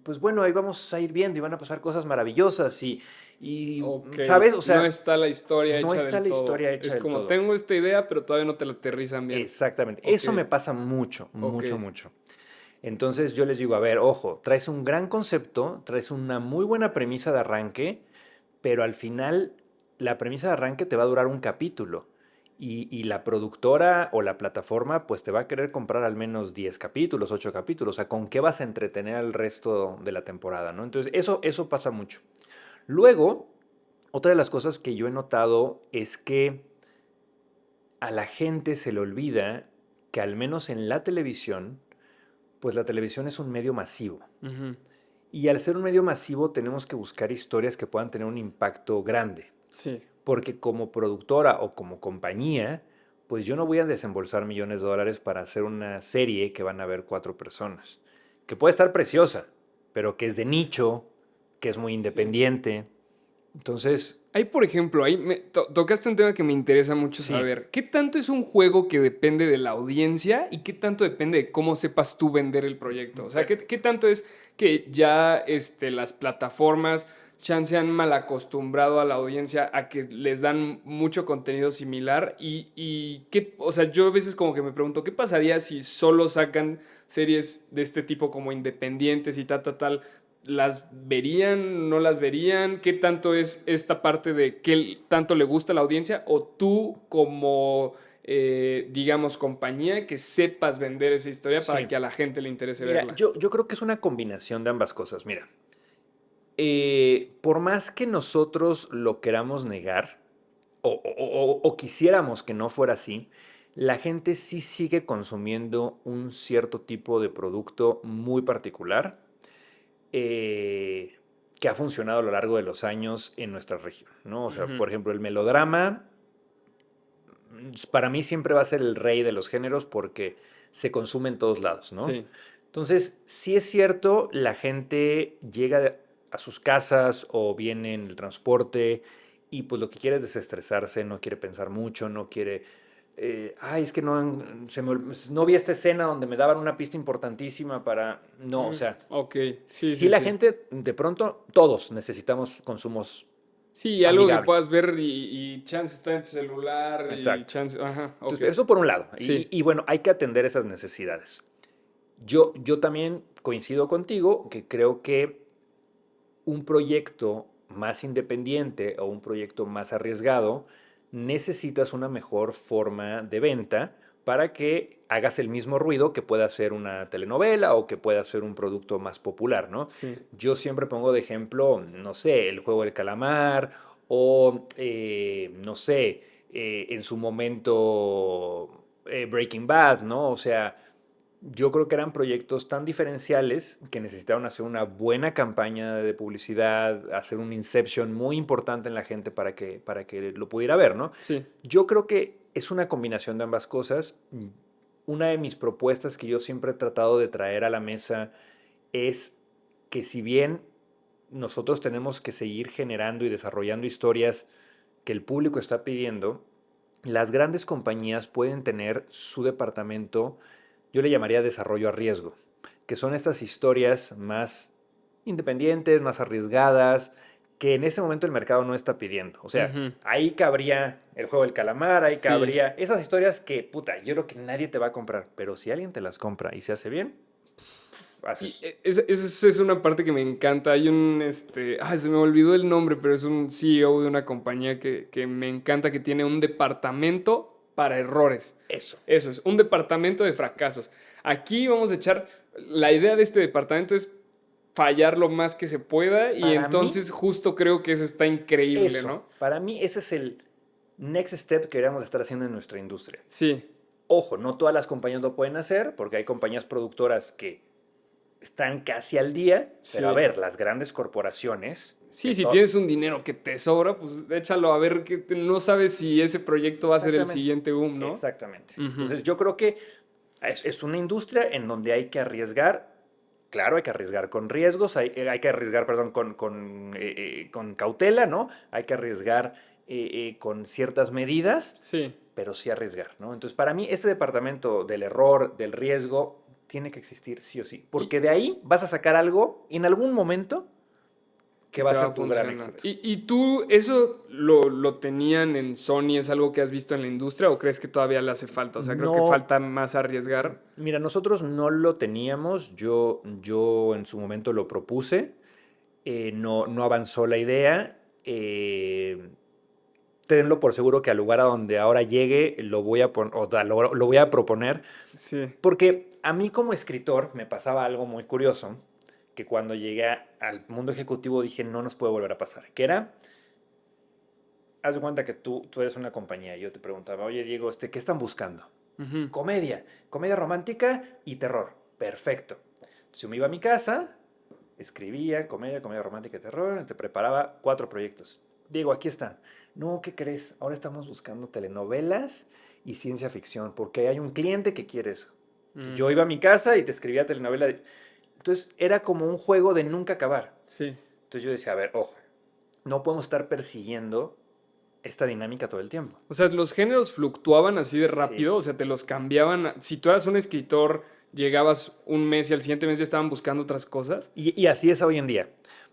Pues bueno, ahí vamos a ir viendo y van a pasar cosas maravillosas Ok. ¿sabes? O No sea, está la historia no hecha está del la todo. historia hecha Es del como todo. tengo esta idea, pero todavía no te la aterrizan bien. Exactamente. Ok. Eso me pasa mucho, Ok. mucho, mucho. Entonces yo les digo, a ver, ojo, traes un gran concepto, traes una muy buena premisa de arranque, pero al final la premisa de arranque te va a durar un capítulo y la productora o la plataforma pues te va a querer comprar al menos 10 capítulos, 8 capítulos. O sea, ¿con qué vas a entretener al resto de la temporada, no? Entonces eso pasa mucho. Luego, otra de las cosas que yo he notado es que a la gente se le olvida que al menos en la televisión, pues la televisión es un medio masivo. Ujú. Y al ser un medio masivo tenemos que buscar historias que puedan tener un impacto grande. Sí. Porque como productora o como compañía, pues yo no voy a desembolsar millones de dólares para hacer una serie que van a ver 4 personas. Que puede estar preciosa, pero que es de nicho, que es muy Sí. independiente. Entonces, Ahí, por ejemplo, tocaste un tema que me interesa mucho sí, saber. ¿Qué tanto es un juego que depende de la audiencia y qué tanto depende de cómo sepas tú vender el proyecto? O sea, bueno, ¿qué tanto es que ya las plataformas chance han mal acostumbrado a la audiencia a que les dan mucho contenido similar? Y qué, o sea, yo a veces como que me pregunto, ¿qué pasaría si solo sacan series de este tipo como independientes y tal? ¿Las verían, no las verían? ¿Qué tanto es esta parte de qué tanto le gusta a la audiencia? ¿O tú como, digamos, compañía que sepas vender esa historia para sí. que a la gente le interese Mira, verla? yo creo que es una combinación de ambas cosas. Mira, por más que nosotros lo queramos negar o quisiéramos que no fuera así, la gente sí sigue consumiendo un cierto tipo de producto muy particular que ha funcionado a lo largo de los años en nuestra región, ¿no? O sea, Ujú. por ejemplo, el melodrama para mí siempre va a ser el rey de los géneros porque se consume en todos lados, ¿no? Sí, Entonces, sí es cierto, la gente llega a sus casas o viene en el transporte y pues lo que quiere es desestresarse, no quiere pensar mucho, no quiere, ay, es que no vi esta escena donde me daban una pista importantísima para, no, o sea, ok, sí, sí sí, la sí. gente, de pronto, todos necesitamos consumos Sí, algo que puedas amigables. ver y chance está en tu celular y Exacto. chance, ajá, ok. Entonces, eso por un lado. Y, Sí, y bueno, hay que atender esas necesidades. Yo también coincido contigo que creo que un proyecto más independiente o un proyecto más arriesgado necesitas una mejor forma de venta para que hagas el mismo ruido que pueda hacer una telenovela o que pueda hacer un producto más popular, ¿no? sí. Yo siempre pongo de ejemplo, no sé, el juego del calamar o, no sé, en su momento Breaking Bad, ¿no? O sea, yo creo que eran proyectos tan diferenciales que necesitaron hacer una buena campaña de publicidad, hacer un inception muy importante en la gente para que lo pudiera ver, ¿no? Sí. Yo creo que es una combinación de ambas cosas. Una de mis propuestas que yo siempre he tratado de traer a la mesa es que si bien nosotros tenemos que seguir generando y desarrollando historias que el público está pidiendo, las grandes compañías pueden tener su departamento, yo le llamaría desarrollo a riesgo, que son estas historias más independientes, más arriesgadas, que en ese momento el mercado no está pidiendo. O sea, Ujú. ahí cabría el juego del calamar, ahí Sí. cabría esas historias que, puta, yo creo que nadie te va a comprar, pero si alguien te las compra y se hace bien, Y haces. esa es una parte que me encanta. Hay se me olvidó el nombre, pero es un CEO de una compañía que me encanta, que tiene un departamento para errores. Eso. Eso es, un departamento de fracasos. Aquí vamos a echar, la idea de este departamento es fallar lo más que se pueda y Para mí, entonces justo creo que eso está increíble, eso. ¿no? Para mí, ese es el next step que deberíamos estar haciendo en nuestra industria. Sí, Ojo, no todas las compañías lo pueden hacer porque hay compañías productoras que están casi al día, pero a Sí. ver, las grandes corporaciones. sí, que si to- tienes un dinero que te sobra, pues échalo a ver que no sabes si ese proyecto va a ser el Exactamente. siguiente boom, ¿no? Exactamente. Ujú. Entonces yo creo que es una industria en donde hay que arriesgar. Claro, hay que arriesgar con riesgos, hay que arriesgar, perdón, con cautela, ¿no? Hay que arriesgar con ciertas medidas, Sí. pero sí arriesgar, ¿no? Entonces, para mí, este departamento del error, del riesgo, tiene que existir sí o sí, porque de ahí vas a sacar algo en algún momento que va a te ser tu gran funcionar. éxito. ¿Y tú eso lo tenían en Sony? ¿Es algo que has visto en la industria o crees que todavía le hace falta? O sea, creo que No, falta más arriesgar. mira, nosotros no lo teníamos, yo en su momento lo propuse, no avanzó la idea. Tenlo por seguro que al lugar a donde ahora llegue lo voy a, o sea, lo voy a proponer, Sí. porque a mí como escritor me pasaba algo muy curioso, que cuando llegué al mundo ejecutivo dije, no nos puede volver a pasar, que era, haz de cuenta que tú eres una compañía y yo te preguntaba, oye Diego, ¿qué están buscando? Ujú. Comedia romántica y terror. Perfecto. Entonces yo me iba a mi casa, escribía comedia romántica y terror, te preparaba 4 proyectos. Diego, aquí están. No, ¿qué crees? Ahora estamos buscando telenovelas y ciencia ficción, porque hay un cliente que quiere eso. Entonces, yo iba a mi casa y te escribía telenovela. Entonces era como un juego de nunca acabar. Sí. Entonces yo decía, a ver, ojo, no podemos estar persiguiendo esta dinámica todo el tiempo. O sea, los géneros fluctuaban así de Sí. rápido, o sea, te los cambiaban. Si tú eras un escritor, llegabas un mes y al siguiente mes ya estaban buscando otras cosas. Y así es hoy en día.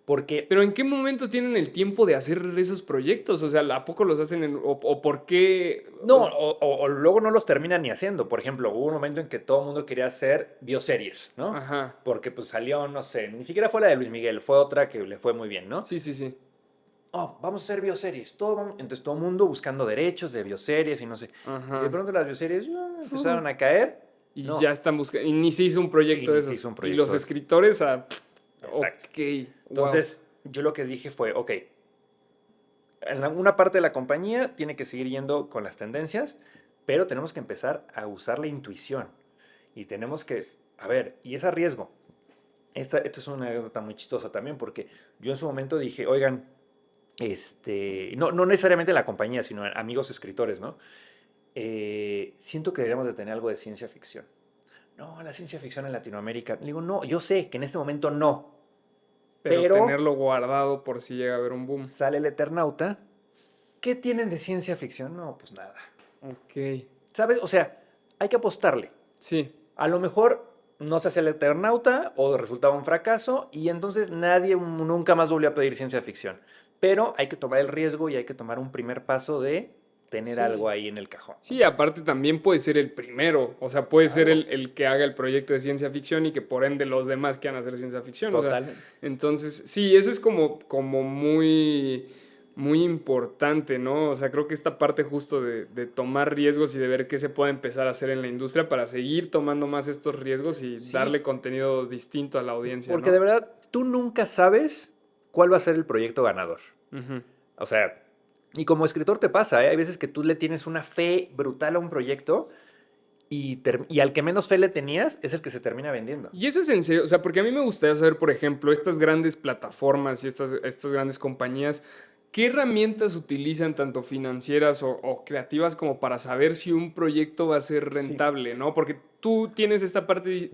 Porque Pero ¿en qué momento tienen el tiempo de hacer esos proyectos? O sea, ¿a poco los hacen o por qué? no, o luego no los terminan ni haciendo. Por ejemplo, hubo un momento en que todo el mundo quería hacer bioseries, ¿no? Ajá. Porque pues salió, no sé, ni siquiera fue la de Luis Miguel, fue otra que le fue muy bien, ¿no? Sí, sí, sí. Oh, vamos a hacer bioseries. Entonces todo el mundo buscando derechos de bioseries y no sé. Y de Ajá. pronto las bioseries empezaron a caer. Y No. ya están buscando. Y ni se hizo un proyecto Y de ni se esos. hizo un Y proyecto los de esos. escritores Exacto. Ok. Entonces, yo lo que dije fue, ok, una parte de la compañía tiene que seguir yendo con las tendencias, pero tenemos que empezar a usar la intuición. Y tenemos que, a ver, y es a riesgo. Esto es una anécdota muy chistosa también, porque yo en su momento dije, oigan, no necesariamente la compañía, sino amigos escritores, ¿no? Siento que deberíamos de tener algo de ciencia ficción. No, la ciencia ficción en Latinoamérica. Le digo, no, yo sé que en este momento no, Pero pero tenerlo guardado por si llega a haber un boom. sale el Eternauta. ¿Qué tienen de ciencia ficción? No, pues nada. Ok. ¿Sabes? O sea, hay que apostarle. Sí. A lo mejor no se hace el Eternauta o resultaba un fracaso y entonces nadie nunca más volvió a pedir ciencia ficción. Pero hay que tomar el riesgo y hay que tomar un primer paso de tener Sí. algo ahí en el cajón. Sí, aparte también puede ser el primero. O sea, puede ser Claro. el que haga el proyecto de ciencia ficción y que por ende los demás quieran hacer ciencia ficción. O sea, Totalmente. entonces, sí, eso es como muy, muy importante, ¿no? O sea, creo que esta parte justo de tomar riesgos y de ver qué se puede empezar a hacer en la industria para seguir tomando más estos riesgos y Sí. darle contenido distinto a la audiencia, Porque ¿no? de verdad, tú nunca sabes cuál va a ser el proyecto ganador. Ujú. O sea, y como escritor te pasa, ¿eh? Hay veces que tú le tienes una fe brutal a un proyecto y al que menos fe le tenías es el que se termina vendiendo. Y eso es en serio, o sea, porque a mí me gustaría saber, por ejemplo, estas grandes plataformas y estas grandes compañías, ¿qué herramientas utilizan tanto financieras o creativas como para saber si un proyecto va a ser Sí. rentable, ¿no? Porque tú tienes esta parte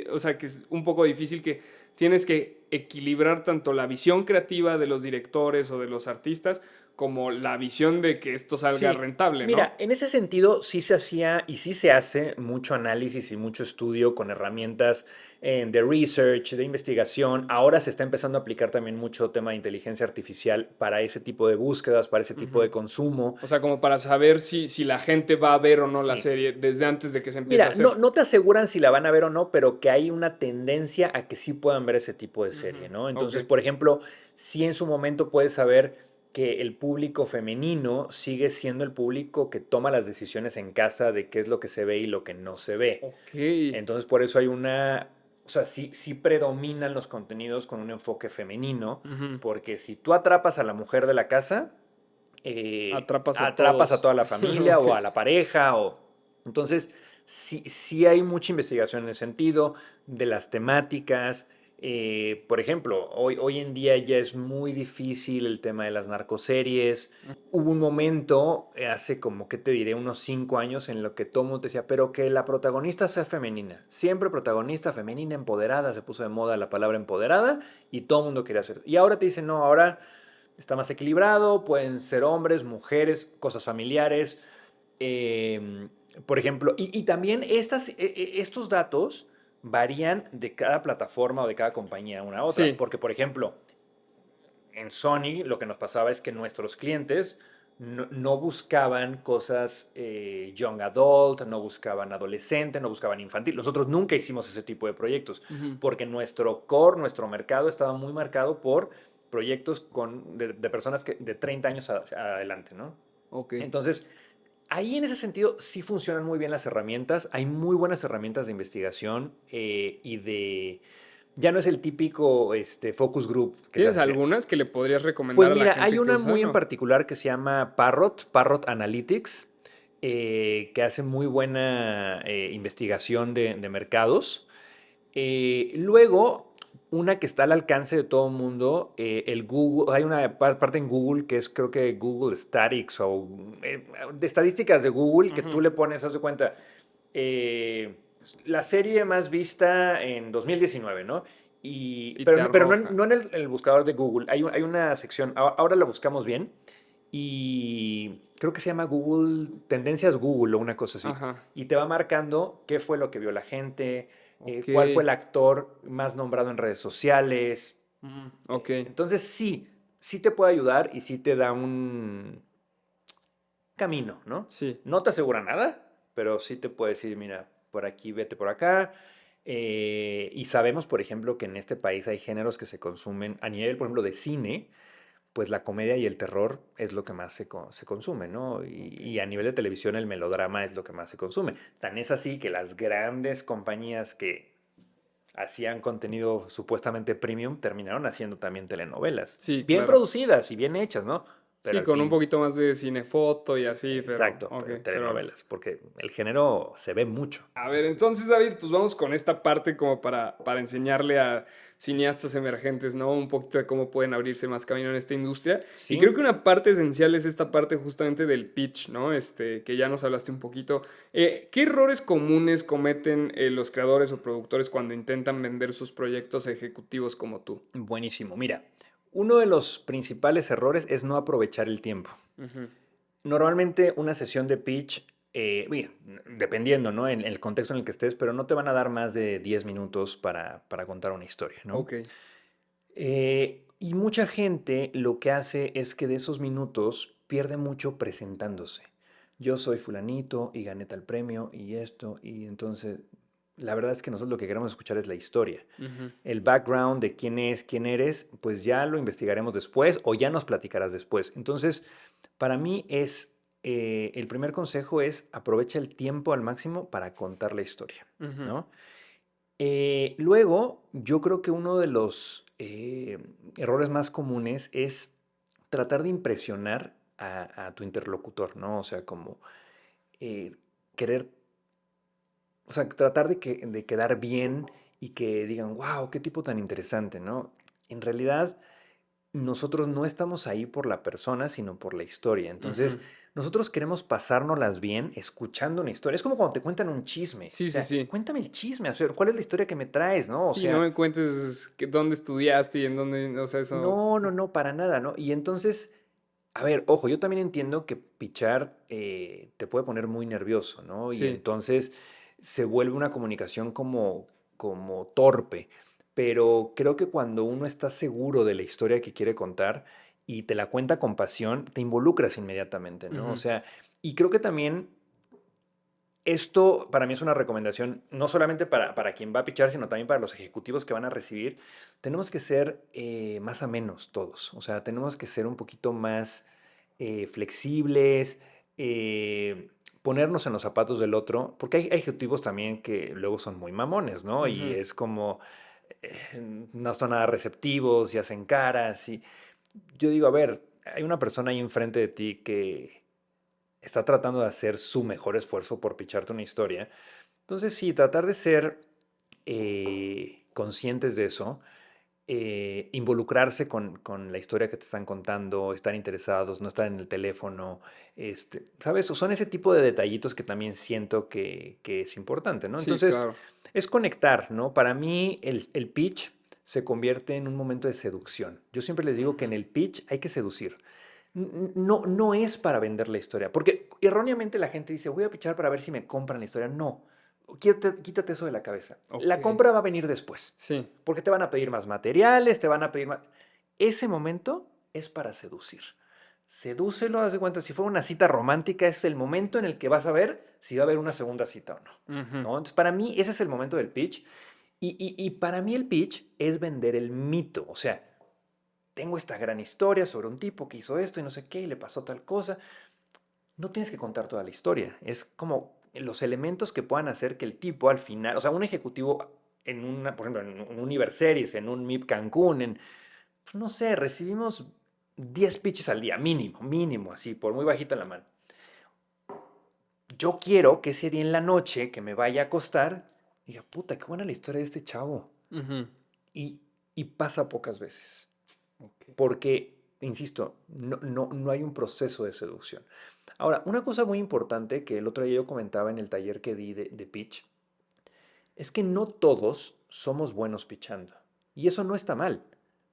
o sea, que es un poco difícil que tienes que equilibrar tanto la visión creativa de los directores o de los artistas como la visión de que esto salga Sí, rentable, mira, ¿no? en ese sentido sí se hacía y sí se hace mucho análisis y mucho estudio con herramientas de research, de investigación. Ahora se está empezando a aplicar también mucho tema de inteligencia artificial para ese tipo de búsquedas, para ese tipo Ujú. de consumo. O sea, como para saber si la gente va a ver o no la Sí. serie desde antes de que se empiece a Mira, no, hacer. no te aseguran si la van a ver o no, pero que hay una tendencia a que sí puedan ver ese tipo de serie, Ujú, ¿no? ok. Entonces, por ejemplo, sí en su momento puedes saber que el público femenino sigue siendo el público que toma las decisiones en casa de qué es lo que se ve y lo que no se ve. Ok. Entonces, por eso hay o sea, sí predominan los contenidos con un enfoque femenino, Ujú. porque si tú atrapas a la mujer de la casa, Atrapas a atrapas a todos. toda la familia Ok. o a la pareja. Entonces, sí hay mucha investigación en el sentido de las temáticas. Por ejemplo, hoy en día ya es muy difícil el tema de las narcoseries. Hubo un momento, hace como, ¿qué te diré? Unos 5 años en lo que todo el mundo decía, pero que la protagonista sea femenina. Siempre protagonista femenina, empoderada. Se puso de moda la palabra empoderada y todo el mundo quería hacer. Y ahora te dicen, no, ahora está más equilibrado, pueden ser hombres, mujeres, cosas familiares. em, por ejemplo, y también estos datos varían de cada plataforma o de cada compañía una a otra. Sí. Porque, por ejemplo, en Sony lo que nos pasaba es que nuestros clientes no buscaban cosas young adult, no buscaban adolescente, no buscaban infantil. Nosotros nunca hicimos ese tipo de proyectos Ujú. porque nuestro core, nuestro mercado estaba muy marcado por proyectos de personas de 30 años adelante, ¿no? Ok. Entonces, ahí en ese sentido sí funcionan muy bien las herramientas. Hay muy buenas herramientas de investigación y de... Ya no es el típico focus group que se ¿Tienes hace. algunas que le podrías Pues recomendar a la mira, hay gente que una usan muy en o? particular que se llama Parrot Analytics, que hace muy buena investigación de mercados. Luego, una que está al alcance de todo el mundo, el Google, hay una parte en Google que es creo que Google Statistics o de estadísticas de Google que tú Ujú. le pones, haz de cuenta, eh, la serie más vista en 2019, ¿no? Y Pero, te pero no, arroja. no en el buscador de Google, hay una sección, ahora la buscamos bien, y creo que se llama Google, Tendencias Google o una cosa así. Ajá. Y te va marcando qué fue lo que vio la gente, Ok. cuál fue el actor más nombrado en redes sociales. Ok. Entonces sí te puede ayudar y sí te da un camino, ¿no? Sí. No te asegura nada, pero sí te puede decir, mira, por aquí, vete por acá. Y sabemos, por ejemplo, que en este país hay géneros que se consumen a nivel, por ejemplo, de cine, pues la comedia y el terror es lo que más se consume, ¿no? Y a nivel de televisión el melodrama es lo que más se consume. Tan es así que las grandes compañías que hacían contenido supuestamente premium terminaron haciendo también telenovelas. Sí, Bien claro. producidas y bien hechas, ¿no? Pero Sí, al con un fin, poquito más de cinefoto y así, pero, exacto, ok, pero pero telenovelas, porque el género se ve mucho. a ver, entonces, David, pues vamos con esta parte como para enseñarle a cineastas emergentes, ¿no? Un poquito de cómo pueden abrirse más camino en esta industria. Y creo Sí, que una parte esencial es esta parte justamente del pitch, ¿no? Que ya nos hablaste un poquito. ¿Qué errores comunes cometen los creadores o productores cuando intentan vender sus proyectos ejecutivos como tú? buenísimo. Mira, uno de los principales errores es no aprovechar el tiempo. Ujú. Normalmente una sesión de pitch, bueno, dependiendo, ¿no? En el contexto en el que estés, pero no te van a dar más de 10 minutos para contar una historia, ¿no? Ok. Y mucha gente lo que hace es que de esos minutos pierde mucho presentándose. Yo soy fulanito y gané tal premio y esto, y entonces la verdad es que nosotros lo que queremos escuchar es la historia. Ujú. El background de quién es, quién eres, pues ya lo investigaremos después o ya nos platicarás después. Entonces, para mí el primer consejo es aprovecha el tiempo al máximo para contar la historia, Ujú. ¿no? Luego, yo creo que uno de los errores más comunes es tratar de impresionar a tu interlocutor, ¿no? O sea, como eh, querer o sea, tratar de quedar bien y que digan, wow, qué tipo tan interesante, ¿no? En realidad, nosotros no estamos ahí por la persona, sino por la historia. Entonces, Ujú. nosotros queremos pasárnoslas bien escuchando una historia. Es como cuando te cuentan un chisme. O Sí, sí, sea, sí. cuéntame el chisme, o sea, ¿cuál es la historia que me traes, no? O Sí, no sea, me cuentes dónde estudiaste y en dónde, o sea, eso. no, no, no, para nada, ¿no? Y entonces, a ver, ojo, yo también entiendo que pichar te puede poner muy nervioso, ¿no? Y Sí. entonces se vuelve una comunicación como torpe. Pero creo que cuando uno está seguro de la historia que quiere contar y te la cuenta con pasión, te involucras inmediatamente, ¿no? O Ujú. sea, y creo que también esto para mí es una recomendación, no solamente para quien va a pichar, sino también para los ejecutivos que van a recibir. Tenemos que ser más amenos todos, o sea, tenemos que ser un poquito más flexibles, eh, ponernos en los zapatos del otro, porque hay ejecutivos también que luego son muy mamones, ¿no? Y Ujú. es como, no son nada receptivos y hacen caras. Y yo digo, a ver, hay una persona ahí enfrente de ti que está tratando de hacer su mejor esfuerzo por picharte una historia. Entonces, sí, tratar de ser conscientes de eso, involucrarse con la historia que te están contando, estar interesados, no estar en el teléfono, ¿sabes? Son ese tipo de detallitos que también siento que es importante, ¿no? Sí, Entonces, claro. es conectar, ¿no? Para mí, el pitch se convierte en un momento de seducción. Yo siempre les digo que en Ujú. el pitch hay que seducir. No, no es para vender la historia, porque erróneamente la gente dice, voy a pichar para ver si me compran la historia. No, quítate eso de la cabeza. Ok. La compra va a venir después, Sí. porque te van a pedir más materiales, te van a pedir más... Ese momento es para seducir. Sedúcelo, haz de cuenta, si fuera una cita romántica, es el momento en el que vas a ver si va a haber una segunda cita o no. Ujú. ¿No? Entonces, para mí, ese es el momento del pitch. Y para mí el pitch es vender el mito. O sea, tengo esta gran historia sobre un tipo que hizo esto y no sé qué y le pasó tal cosa. No tienes que contar toda la historia. Es como los elementos que puedan hacer que el tipo al final, o sea, un ejecutivo en una, por ejemplo, en un Universeries, en un MIP Cancún, pues, no sé, recibimos 10 pitches al día, mínimo, mínimo, así, por muy bajita la mano. Yo quiero que ese día en la noche que me vaya a acostar, diga, puta, qué buena la historia de este chavo. Ujú. Y, y pasa pocas veces. Ok. Porque, insisto, no hay un proceso de seducción. Ahora, una cosa muy importante que el otro día yo comentaba en el taller que di de pitch, es que no todos somos buenos pitchando. Y eso no está mal.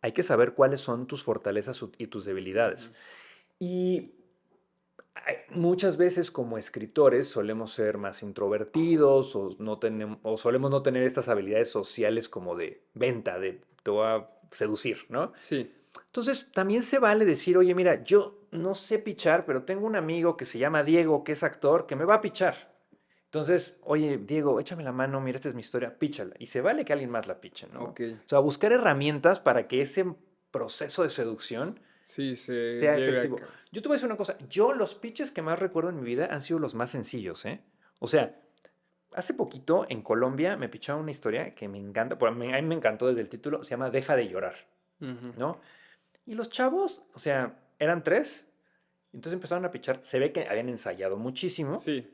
Hay que saber cuáles son tus fortalezas y tus debilidades. Ujú. Y muchas veces como escritores solemos ser más introvertidos o, no tenemos, o solemos no tener estas habilidades sociales como de venta, de te voy a seducir, ¿no? Sí. Entonces, también se vale decir, oye, mira, yo no sé pichar, pero tengo un amigo que se llama Diego, que es actor, que me va a pichar. Entonces, oye, Diego, échame la mano, mira, esta es mi historia, píchala. Y se vale que alguien más la piche, ¿no? Ok. O sea, buscar herramientas para que ese proceso de seducción Sí, se sea lleve a efectivo. cabo. Yo te voy a decir una cosa, yo los pitches que más recuerdo en mi vida han sido los más sencillos, ¿eh? O sea, hace poquito en Colombia me picharon una historia que me encanta, a mí me encantó desde el título, se llama Deja de llorar, Ujú. ¿no? Y los chavos, o sea, eran tres, entonces empezaron a pichar, se ve que habían ensayado muchísimo, Sí.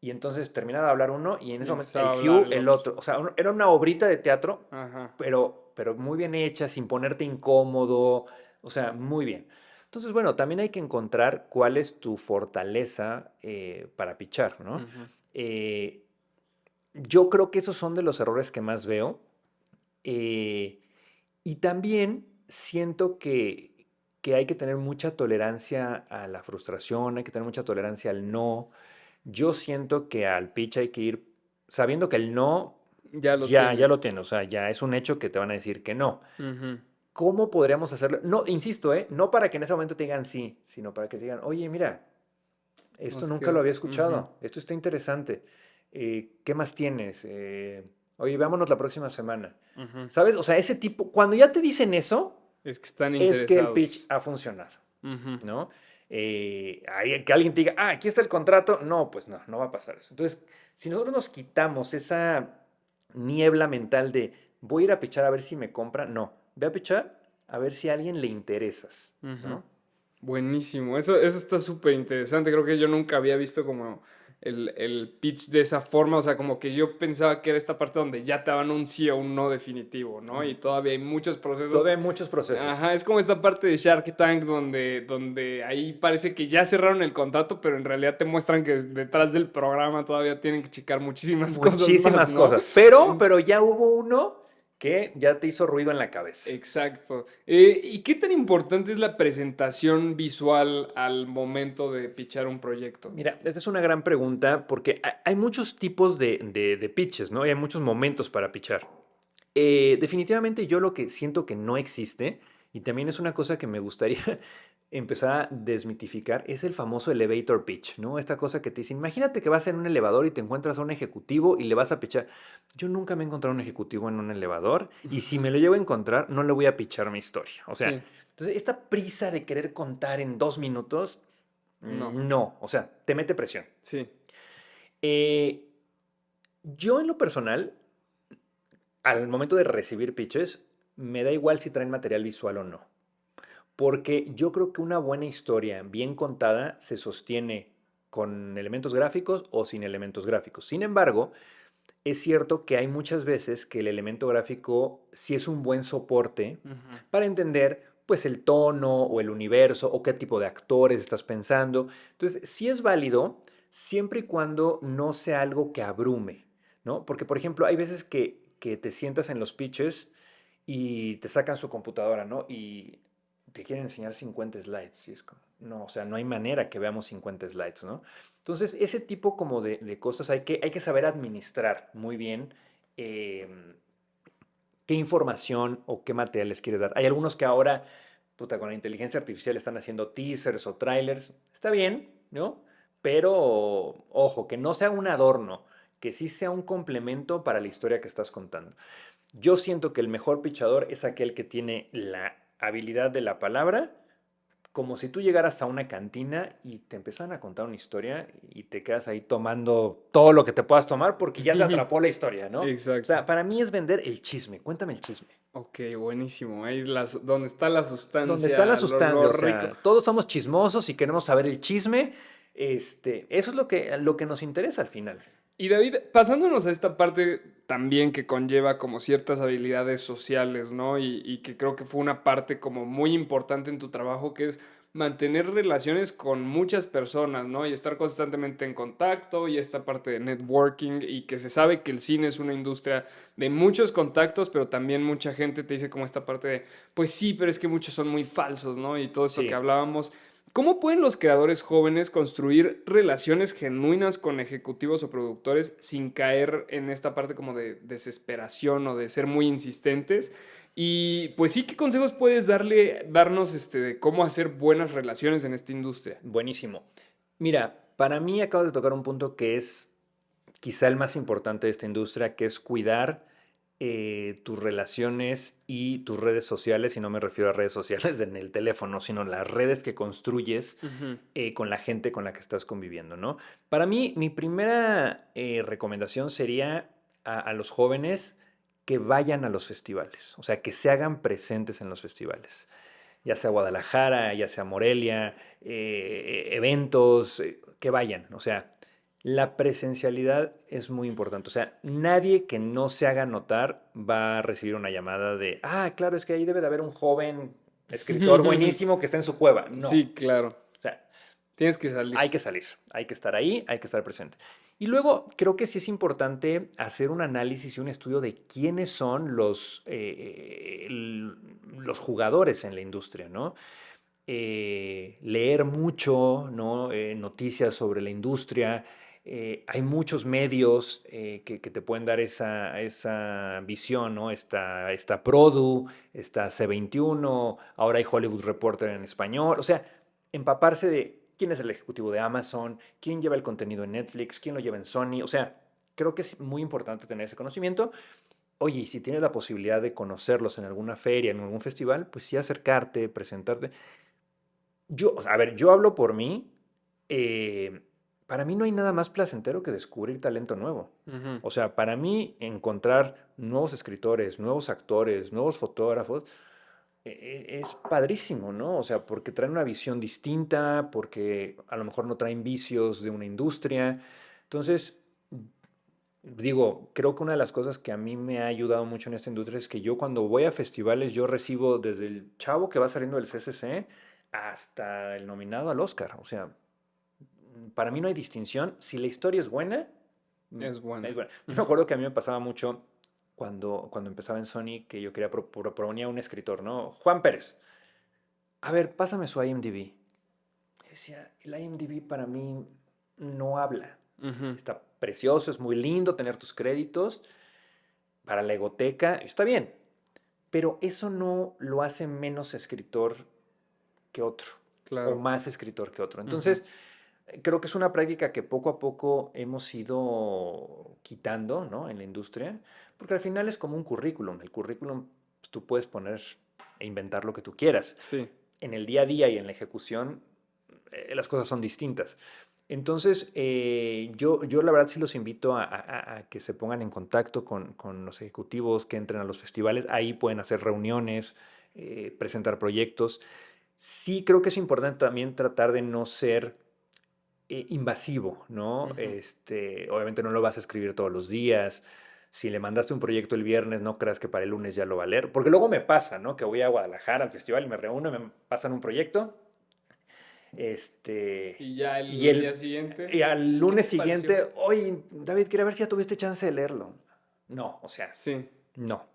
y entonces terminaba de hablar uno, y en Y ese momento empezaba el a hablar cue, el el otro. otro, o sea, era una obrita de teatro, Ajá. pero muy bien hecha, sin ponerte incómodo, o sea, muy bien. Entonces, bueno, también hay que encontrar cuál es tu fortaleza para pichar, ¿no? Ujú. Eh, yo creo que esos son de los errores que más veo. eh, y también siento que hay que tener mucha tolerancia a la frustración, hay que tener mucha tolerancia al no. Yo siento que al pitch hay que ir sabiendo que el no Ya lo ya lo tienes. tienes, o sea, ya es un hecho que te van a decir que no. Ujú. ¿Cómo podríamos hacerlo? No, insisto, no para que en ese momento te digan sí, sino para que te digan, oye, mira, esto Nos nunca lo queda. había Ujú. escuchado, esto está interesante. ¿Qué más tienes? Oye, vámonos la próxima semana. Ujú. ¿Sabes? O sea, ese tipo, cuando ya te dicen eso, Es que están es que el pitch interesados. ha funcionado, Ujú. ¿no? Que alguien te diga, aquí está el contrato, no, pues no, no va a pasar eso. Entonces, si nosotros nos quitamos esa niebla mental de voy a ir a pichar a ver si me compran, no, ve a pichar a ver si a alguien le interesas, Ujú. ¿no? Buenísimo. Eso está súper interesante. Creo que yo nunca había visto como el pitch de esa forma, o sea, como que yo pensaba que era esta parte donde ya te daban un sí o un no definitivo, ¿no? Y todavía hay muchos procesos. Todavía hay muchos procesos. Ajá, es como esta parte de Shark Tank donde ahí parece que ya cerraron el contrato, pero en realidad te muestran que detrás del programa todavía tienen que checar muchísimas cosas más, Muchísimas ¿no? cosas. Pero ya hubo uno que ya te hizo ruido en la cabeza. Exacto. ¿Y qué tan importante es la presentación visual al momento de pitchar un proyecto? Mira, esa es una gran pregunta porque hay muchos tipos de pitches, ¿no? Y hay muchos momentos para pitchar. Definitivamente yo lo que siento que no existe, y también es una cosa que me gustaría empezar a desmitificar, es el famoso elevator pitch, ¿no? Esta cosa que te dice, imagínate que vas en un elevador y te encuentras a un ejecutivo y le vas a pitchar. Yo nunca me he encontrado a un ejecutivo en un elevador y si me lo llevo a encontrar, no le voy a pitchar mi historia. O sea, Sí, entonces esta prisa de querer contar en 2 minutos, no, no, o sea, te mete presión. sí. Eh, yo en lo personal, al momento de recibir pitches, me da igual si traen material visual o no. Porque yo creo que una buena historia bien contada se sostiene con elementos gráficos o sin elementos gráficos. Sin embargo, es cierto que hay muchas veces que el elemento gráfico sí es un buen soporte Ujú. para entender pues el tono o el universo o qué tipo de actores estás pensando. Entonces, sí es válido siempre y cuando no sea algo que abrume, ¿no? Porque, por ejemplo, hay veces que te sientas en los pitches y te sacan su computadora, ¿no? Y te quieren enseñar 50 slides. Y es como, no, o sea, no hay manera que veamos 50 slides, ¿no? Entonces, ese tipo como de cosas hay que saber administrar muy bien qué información o qué materiales quieres dar. Hay algunos que ahora, puta, con la inteligencia artificial están haciendo teasers o trailers. Está bien, ¿no? Pero, ojo, que no sea un adorno, que sí sea un complemento para la historia que estás contando. Yo siento que el mejor pichador es aquel que tiene la habilidad de la palabra, como si tú llegaras a una cantina y te empezaran a contar una historia y te quedas ahí tomando todo lo que te puedas tomar porque ya te atrapó la historia, ¿no? O Exacto. sea, para mí es vender el chisme. Cuéntame el chisme. Ok, buenísimo. Ahí donde está la Donde está la sustancia, sustancia, lo o rico. sea, todos somos chismosos y queremos saber el chisme. Eso es lo que nos interesa al final. Y David, pasándonos a esta parte también que conlleva como ciertas habilidades sociales, ¿no? Y que creo que fue una parte como muy importante en tu trabajo, que es mantener relaciones con muchas personas, ¿no? Y estar constantemente en contacto y esta parte de networking y que se sabe que el cine es una industria de muchos contactos, pero también mucha gente te dice como esta parte de, pues sí, pero es que muchos son muy falsos, ¿no? Y todo esto que Sí. hablábamos. ¿Cómo pueden los creadores jóvenes construir relaciones genuinas con ejecutivos o productores sin caer en esta parte como de desesperación o de ser muy insistentes? Y pues sí, ¿qué consejos puedes darnos de cómo hacer buenas relaciones en esta industria? Buenísimo. Mira, para mí acabas de tocar un punto que es quizá el más importante de esta industria, que es cuidar tus relaciones y tus redes sociales, y no me refiero a redes sociales en el teléfono, sino las redes que construyes Ujú. con la gente con la que estás conviviendo, ¿no? Para mí, mi primera recomendación sería a los jóvenes que vayan a los festivales, o sea, que se hagan presentes en los festivales, ya sea Guadalajara, ya sea Morelia, eventos, que vayan, o sea, la presencialidad es muy importante. O sea, nadie que no se haga notar va a recibir una llamada de, ah, claro, es que ahí debe de haber un joven escritor buenísimo que está en su cueva. No. Sí, claro. O sea, Tienes que salir. hay que salir, hay que estar ahí, hay que estar presente. Y luego creo que sí es importante hacer un análisis y un estudio de quiénes son los jugadores en la industria, ¿no? Leer mucho, ¿no? Noticias sobre la industria. Hay muchos medios que te pueden dar esa visión, ¿no? Está Produ, está C21, ahora hay Hollywood Reporter en español. O sea, empaparse de quién es el ejecutivo de Amazon, quién lleva el contenido en Netflix, quién lo lleva en Sony. O sea, creo que es muy importante tener ese conocimiento. Oye, y si tienes la posibilidad de conocerlos en alguna feria, en algún festival, pues sí acercarte, presentarte. Yo, o sea, a ver, yo hablo por mí. eh, para mí no hay nada más placentero que descubrir talento nuevo. Ujú. O sea, para mí encontrar nuevos escritores, nuevos actores, nuevos fotógrafos, es padrísimo, ¿no? O sea, porque traen una visión distinta, porque a lo mejor no traen vicios de una industria. Entonces, digo, creo que una de las cosas que a mí me ha ayudado mucho en esta industria es que yo cuando voy a festivales, yo recibo desde el chavo que va saliendo del CCC hasta el nominado al Oscar. O sea, para mí no hay distinción. Si la historia es buena, Es buena. es buena. Yo me acuerdo que a mí me pasaba mucho cuando empezaba en Sony que yo quería proponía un escritor, ¿no? Juan Pérez. A ver, pásame su IMDb. Decía, el IMDb para mí no habla. Ujú. Está precioso, es muy lindo tener tus créditos para la egoteca, está bien, pero eso no lo hace menos escritor que otro o Claro. más escritor que otro. Ujú. Entonces, creo que es una práctica que poco a poco hemos ido quitando, ¿no? En la industria, porque al final es como un currículum. El currículum, pues, tú puedes poner e inventar lo que tú quieras. Sí. En el día a día y en la ejecución, las cosas son distintas. Entonces, yo la verdad sí los invito a que se pongan en contacto con los ejecutivos, que entren a los festivales. Ahí pueden hacer reuniones, presentar proyectos. Sí creo que es importante también tratar de no ser invasivo, ¿no? Ujú. Obviamente no lo vas a escribir todos los días. Si le mandaste un proyecto el viernes, no creas que para el lunes ya lo va a leer. Porque luego me pasa, ¿no? Que voy a Guadalajara al festival y me reúno, me pasan un proyecto. Y ya Y, el día siguiente, y al ¿qué lunes te pareció? siguiente, oye, David, quería ver si ya tuviste chance de leerlo. No, o sea, Sí. no.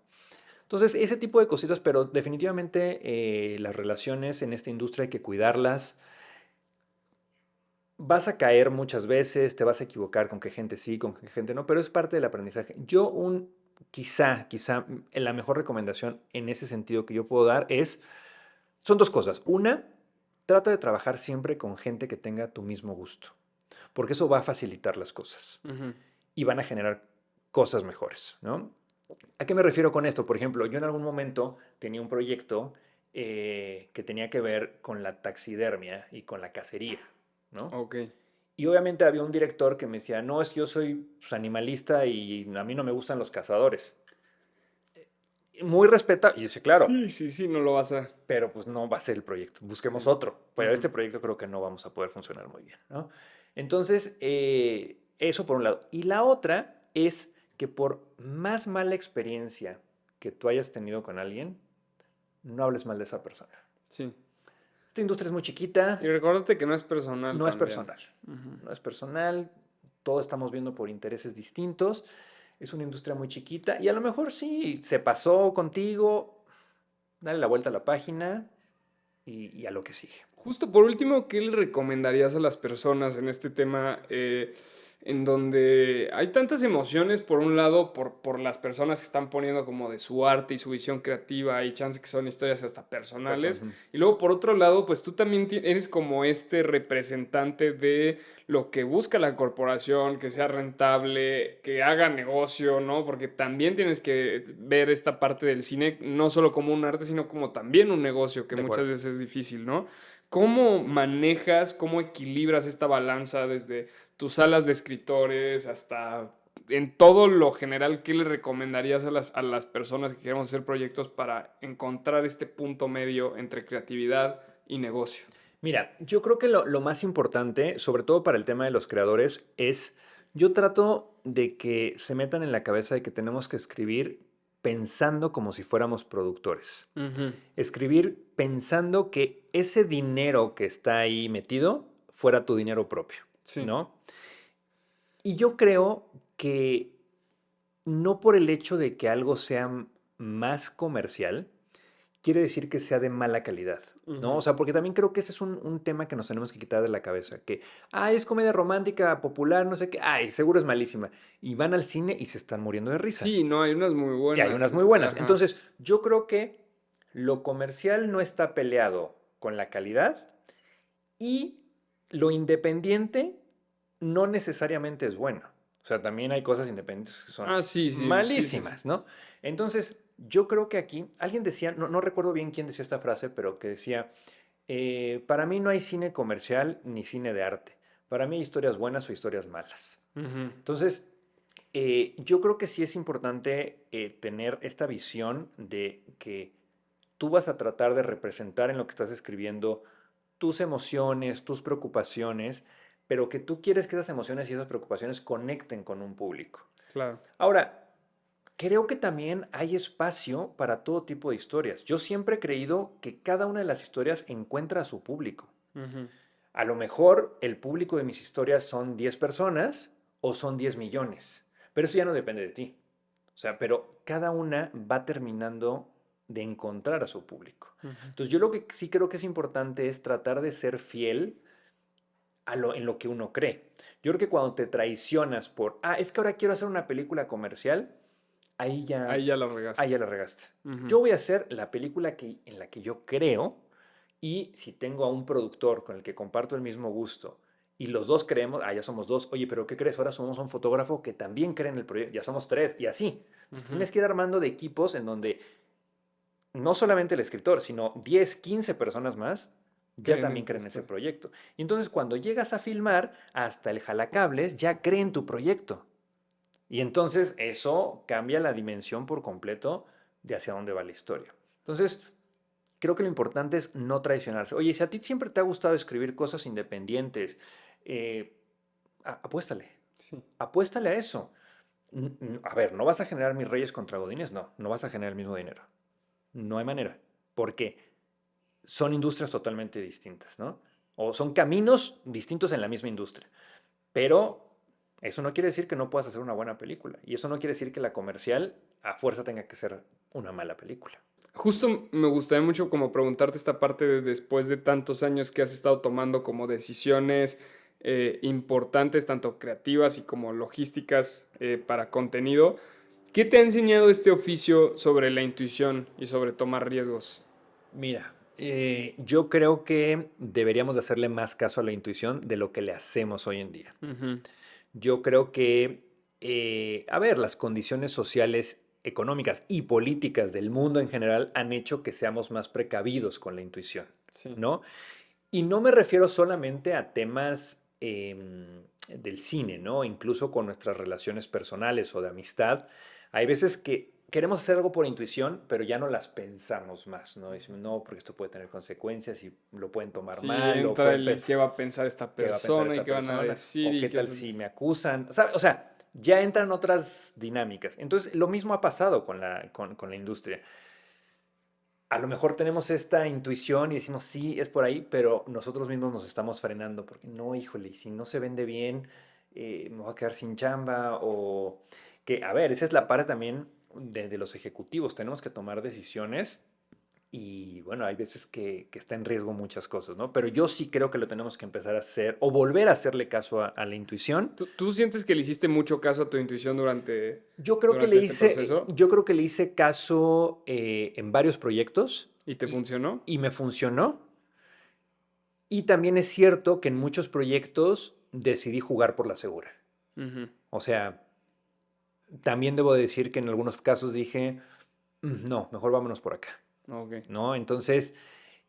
Entonces, ese tipo de cositas, pero definitivamente las relaciones en esta industria hay que cuidarlas. Vas a caer muchas veces, te vas a equivocar con qué gente sí, con qué gente no, pero es parte del aprendizaje. Quizá, la mejor recomendación en ese sentido que yo puedo dar son dos cosas. Una, trata de trabajar siempre con gente que tenga tu mismo gusto, porque eso va a facilitar las cosas Ujú. y van a generar cosas mejores, ¿no? ¿A qué me refiero con esto? Por ejemplo, yo en algún momento tenía un proyecto que tenía que ver con la taxidermia y con la cacería, ¿no? Ok. Y obviamente había un director que me decía, no, es que yo soy pues, animalista y a mí no me gustan los cazadores. Muy respetable. Y yo decía, claro, Sí, sí, sí, no lo vas a. pero pues no va a ser el proyecto. Busquemos Sí. otro. Pero Ujú. este proyecto creo que no vamos a poder funcionar muy bien, ¿no? Entonces, eso por un lado. Y la otra es que por más mala experiencia que tú hayas tenido con alguien, no hables mal de esa persona. Sí. Esta industria es muy chiquita, Y recuérdate que no es personal no es también. personal. Ujú. No es personal, todos estamos viendo por intereses distintos. Es una industria muy chiquita y a lo mejor sí, se pasó contigo, dale la vuelta a la página y a lo que sigue. Justo por último, ¿qué le recomendarías a las personas en este tema en donde hay tantas emociones, por un lado, por las personas que están poniendo como de su arte y su visión creativa y chance que son historias hasta personales, Ujú. y luego por otro lado, pues tú también eres como este representante de lo que busca la corporación, que sea rentable, que haga negocio, ¿no? Porque también tienes que ver esta parte del cine no solo como un arte, sino como también un negocio, que De muchas acuerdo. veces es difícil, ¿no? ¿Cómo manejas, cómo equilibras esta balanza desde tus salas de escritores hasta en todo lo general? ¿Qué le recomendarías a las personas que queremos hacer proyectos para encontrar este punto medio entre creatividad y negocio? Mira, yo creo que lo más importante, sobre todo para el tema de los creadores, yo trato de que se metan en la cabeza de que tenemos que escribir pensando como si fuéramos productores. Ujú. Escribir pensando que ese dinero que está ahí metido fuera tu dinero propio, Sí. ¿no? Y yo creo que no por el hecho de que algo sea más comercial, quiere decir que sea de mala calidad, ¿no? O Ujú. sea, porque también creo que ese es un tema que nos tenemos que quitar de la cabeza, que, es comedia romántica, popular, no sé qué, seguro es malísima. Y van al cine y se están muriendo de risa. Sí, no, hay unas muy Y hay buenas. unas muy buenas. Ajá. Entonces, yo creo que lo comercial no está peleado con la calidad y lo independiente no necesariamente es bueno. O sea, también hay cosas independientes que son Ah, sí, sí, sí, sí, sí. malísimas, ¿no? Entonces, yo creo que aquí, alguien decía, no recuerdo bien quién decía esta frase, pero que decía, para mí no hay cine comercial ni cine de arte. Para mí hay historias buenas o historias malas. Ujú. Entonces, yo creo que sí es importante tener esta visión de que tú vas a tratar de representar en lo que estás escribiendo tus emociones, tus preocupaciones, pero que tú quieres que esas emociones y esas preocupaciones conecten con un público. Claro. Ahora, creo que también hay espacio para todo tipo de historias. Yo siempre he creído que cada una de las historias encuentra a su público. Ujú. A lo mejor el público de mis historias son 10 personas o son 10 millones, pero eso ya no depende de ti. O sea, pero cada una va terminando de encontrar a su público. Ujú. Entonces, yo lo que sí creo que es importante es tratar de ser fiel en lo que uno cree. Yo creo que cuando te traicionas es que ahora quiero hacer una película comercial, ahí Ahí ya, ya la ahí ya regaste. la regaste. Ujú. Yo voy a hacer la película en la que yo creo y si tengo a un productor con el que comparto el mismo gusto y los dos creemos, ya somos dos, oye, pero ¿qué crees? Ahora somos un fotógrafo que también cree en el proyecto, ya somos tres y así. Entonces, Ujú. tienes que ir armando de equipos en donde no solamente el escritor, sino 10, 15 personas más ya Creen en también tu creen en ese historia. proyecto. Y entonces cuando llegas a filmar, hasta el jalacables ya cree en tu proyecto. Y entonces eso cambia la dimensión por completo de hacia dónde va la historia. Entonces, creo que lo importante es no traicionarse. Oye, si a ti siempre te ha gustado escribir cosas independientes, eh, apuéstale, Sí. apuéstale a eso. A ver, ¿no vas a generar mis Reyes contra Godines? No, no vas a generar el mismo dinero. No hay manera. Porque son industrias totalmente distintas, ¿no? O son caminos distintos en la misma industria. Pero eso no quiere decir que no puedas hacer una buena película. Y eso no quiere decir que la comercial a fuerza tenga que ser una mala película. Justo me gustaría mucho como preguntarte esta parte de después de tantos años que has estado tomando como decisiones importantes, tanto creativas y como logísticas para contenido. ¿Qué te ha enseñado este oficio sobre la intuición y sobre tomar riesgos? Mira, yo creo que deberíamos de hacerle más caso a la intuición de lo que le hacemos hoy en día. Ujú. Yo creo que, a ver, las condiciones sociales, económicas y políticas del mundo en general han hecho que seamos más precavidos con la intuición, Sí. ¿no? Y no me refiero solamente a temas del cine, ¿no? Incluso con nuestras relaciones personales o de amistad. Hay veces que queremos hacer algo por intuición, pero ya no las pensamos más, ¿no? Decimos, no, porque esto puede tener consecuencias y lo pueden tomar Sí, mal o entra pueden el pensar qué va a pensar esta qué va a pensar persona y esta qué van a persona decir o y qué qué... tal si me acusan. O sea, ya entran otras dinámicas. Entonces, lo mismo ha pasado con la industria. A lo mejor tenemos esta intuición y decimos, sí, es por ahí, pero nosotros mismos nos estamos frenando porque no, híjole, si no se vende bien, me voy a quedar sin chamba o que, a ver, esa es la parte también de los ejecutivos. Tenemos que tomar decisiones y bueno, hay veces que está en riesgo muchas cosas, ¿no? Pero yo sí creo que lo tenemos que empezar a hacer o volver a hacerle caso a la intuición. ¿Tú sientes que le hiciste mucho caso a tu intuición Yo creo que le durante este hice, proceso yo creo que le hice caso en varios proyectos y te y, funcionó? y me funcionó. Y también es cierto que en muchos proyectos decidí jugar por la segura. Ujú. O sea, también debo decir que en algunos casos dije, No, mejor vámonos por acá", Ok. ¿no? Entonces,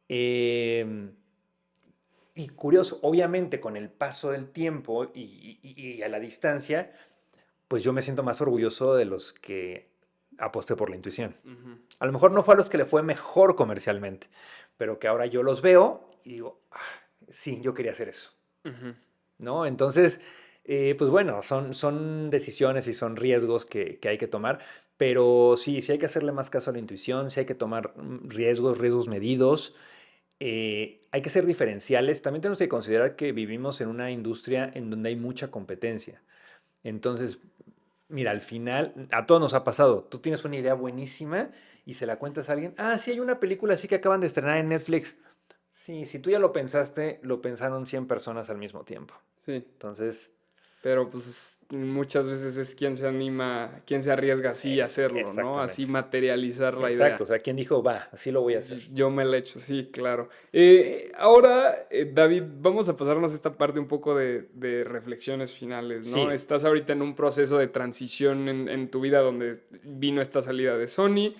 em, y curioso, obviamente con el paso del tiempo y a la distancia, pues yo me siento más orgulloso de los que aposté por la intuición. Ujú. A lo mejor no fue a los que le fue mejor comercialmente, pero que ahora yo los veo y digo, sí, yo quería hacer eso, Ujú. ¿no? Entonces, pues bueno, son decisiones y son riesgos que hay que tomar, pero sí, sí hay que hacerle más caso a la intuición, sí hay que tomar riesgos medidos, hay que ser diferenciales. También tenemos que considerar que vivimos en una industria en donde hay mucha competencia. Entonces, mira, al final, a todos nos ha pasado. Tú tienes una idea buenísima y se la cuentas a alguien. Sí, hay una película así que acaban de estrenar en Netflix. Sí, si tú ya lo pensaste, lo pensaron 100 personas al mismo tiempo. Sí. Entonces, Pero pues muchas veces es quien se anima, quien se arriesga así a hacerlo, ¿no? Así exactamente. materializar la Exacto. idea. O sea, ¿quién dijo, va, así lo voy a hacer? Yo me la echo, sí, claro. Ahora, David, vamos a pasarnos esta parte un poco de reflexiones finales, ¿no? Sí. Estás ahorita en un proceso de transición en tu vida donde vino esta salida de Sony.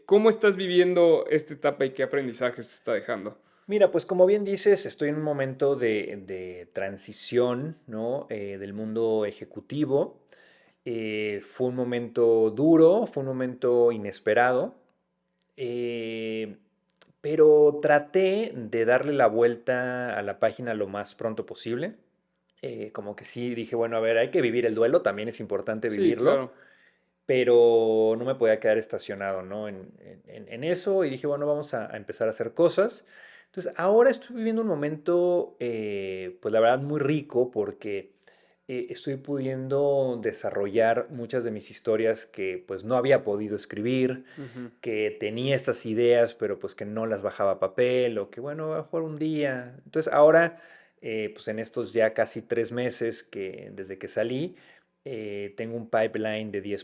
¿Cómo estás viviendo esta etapa y qué aprendizajes te está dejando? Mira, pues como bien dices, estoy en un momento de transición, ¿no? Del mundo ejecutivo. Fue un momento duro, fue un momento inesperado, eh, pero traté de darle la vuelta a la página lo más pronto posible. como que sí dije, bueno, a ver, hay que vivir el duelo, también es importante Sí, vivirlo, claro. pero no me podía quedar estacionado, ¿no? En eso y dije, bueno, vamos a empezar a hacer cosas. Entonces, ahora estoy viviendo un momento, pues la verdad, muy rico porque estoy pudiendo desarrollar muchas de mis historias que pues no había podido escribir, Ujú. que tenía estas ideas, pero pues que no las bajaba a papel o que bueno, a jugar un día. Entonces ahora, pues en estos ya casi 3 meses que desde que salí, tengo un pipeline de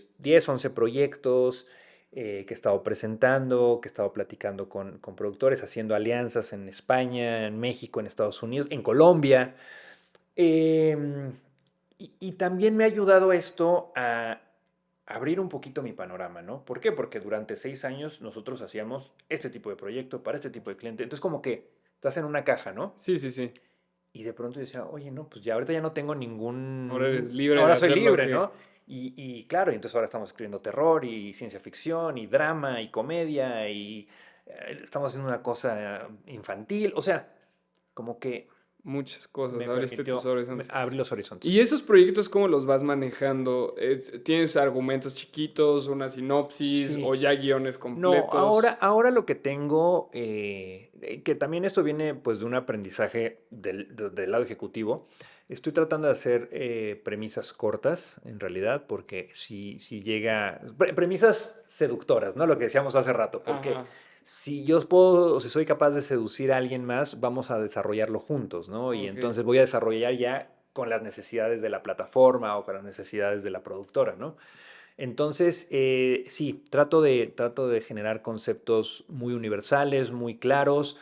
11 proyectos que he estado presentando, que he estado platicando con productores, haciendo alianzas en España, en México, en Estados Unidos, en Colombia. Em, y también me ha ayudado esto a abrir un poquito mi panorama, ¿no? ¿Por qué? Porque durante 6 años nosotros hacíamos este tipo de proyecto para este tipo de cliente. Entonces como que estás en una caja, ¿no? Sí, sí, sí. Y de pronto yo decía, oye, no, pues ya ahorita ya no tengo Ahora ningún... eres libre de Ahora soy hacer lo libre, que... ¿no? Y claro, y entonces ahora estamos escribiendo terror y ciencia ficción y drama y comedia y estamos haciendo una cosa infantil. O sea, como que Muchas cosas, me abriste tus permitió horizontes. abrir los horizontes. ¿Y esos proyectos cómo los vas manejando? ¿Tienes argumentos chiquitos, una sinopsis Sí. o ya guiones No, ahora, completos? ahora lo que tengo, que también esto viene pues de un aprendizaje del lado ejecutivo, estoy tratando de hacer premisas cortas, en realidad, porque si llega, premisas seductoras, ¿no? Lo que decíamos hace rato, porque Ajá, si yo puedo, o si soy capaz de seducir a alguien más, vamos a desarrollarlo juntos, ¿no? Y ok. entonces voy a desarrollar ya con las necesidades de la plataforma o con las necesidades de la productora, ¿no? Entonces, sí, trato de generar conceptos muy universales, muy claros,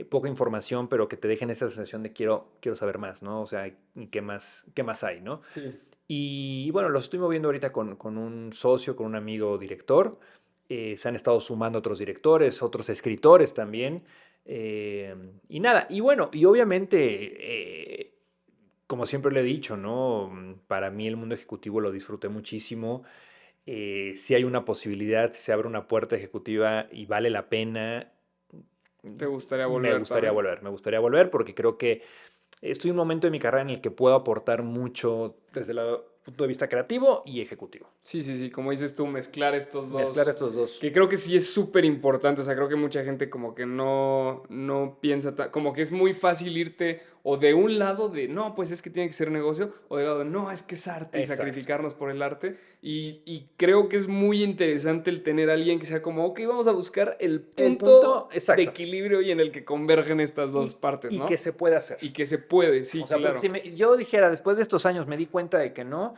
poca información, pero que te dejen esa sensación de quiero saber más, ¿no? O sea, ¿y qué más hay, ¿no? Sí. Y bueno, los estoy moviendo ahorita con un socio, con un amigo director. Se han estado sumando otros directores, otros escritores también. eh, y nada, y bueno, y obviamente, como siempre le he dicho, ¿no? Para mí el mundo ejecutivo lo disfruté muchísimo. Si hay una posibilidad, si se abre una puerta ejecutiva y vale la pena, ¿Te gustaría me volver gustaría también? volver, me gustaría volver porque creo que estoy en un momento de mi carrera en el que puedo aportar mucho desde el punto de vista creativo y ejecutivo. Sí, sí, sí, como dices tú, mezclar estos Mezclar dos, estos dos. que creo que sí es súper importante, o sea, creo que mucha gente como que no piensa, como que es muy fácil irte o de un lado de, no, pues es que tiene que ser negocio, o del lado de, no, es que es arte y Exacto. sacrificarnos por el arte, y creo que es muy interesante el tener a alguien que sea como, ok, vamos a buscar el El punto, punto de exacto. equilibrio y en el que convergen estas dos partes, Y que ¿no? se puede hacer. Y que se puede, O sí, sea, porque si claro. yo dijera, después de estos años me di cuenta de que no,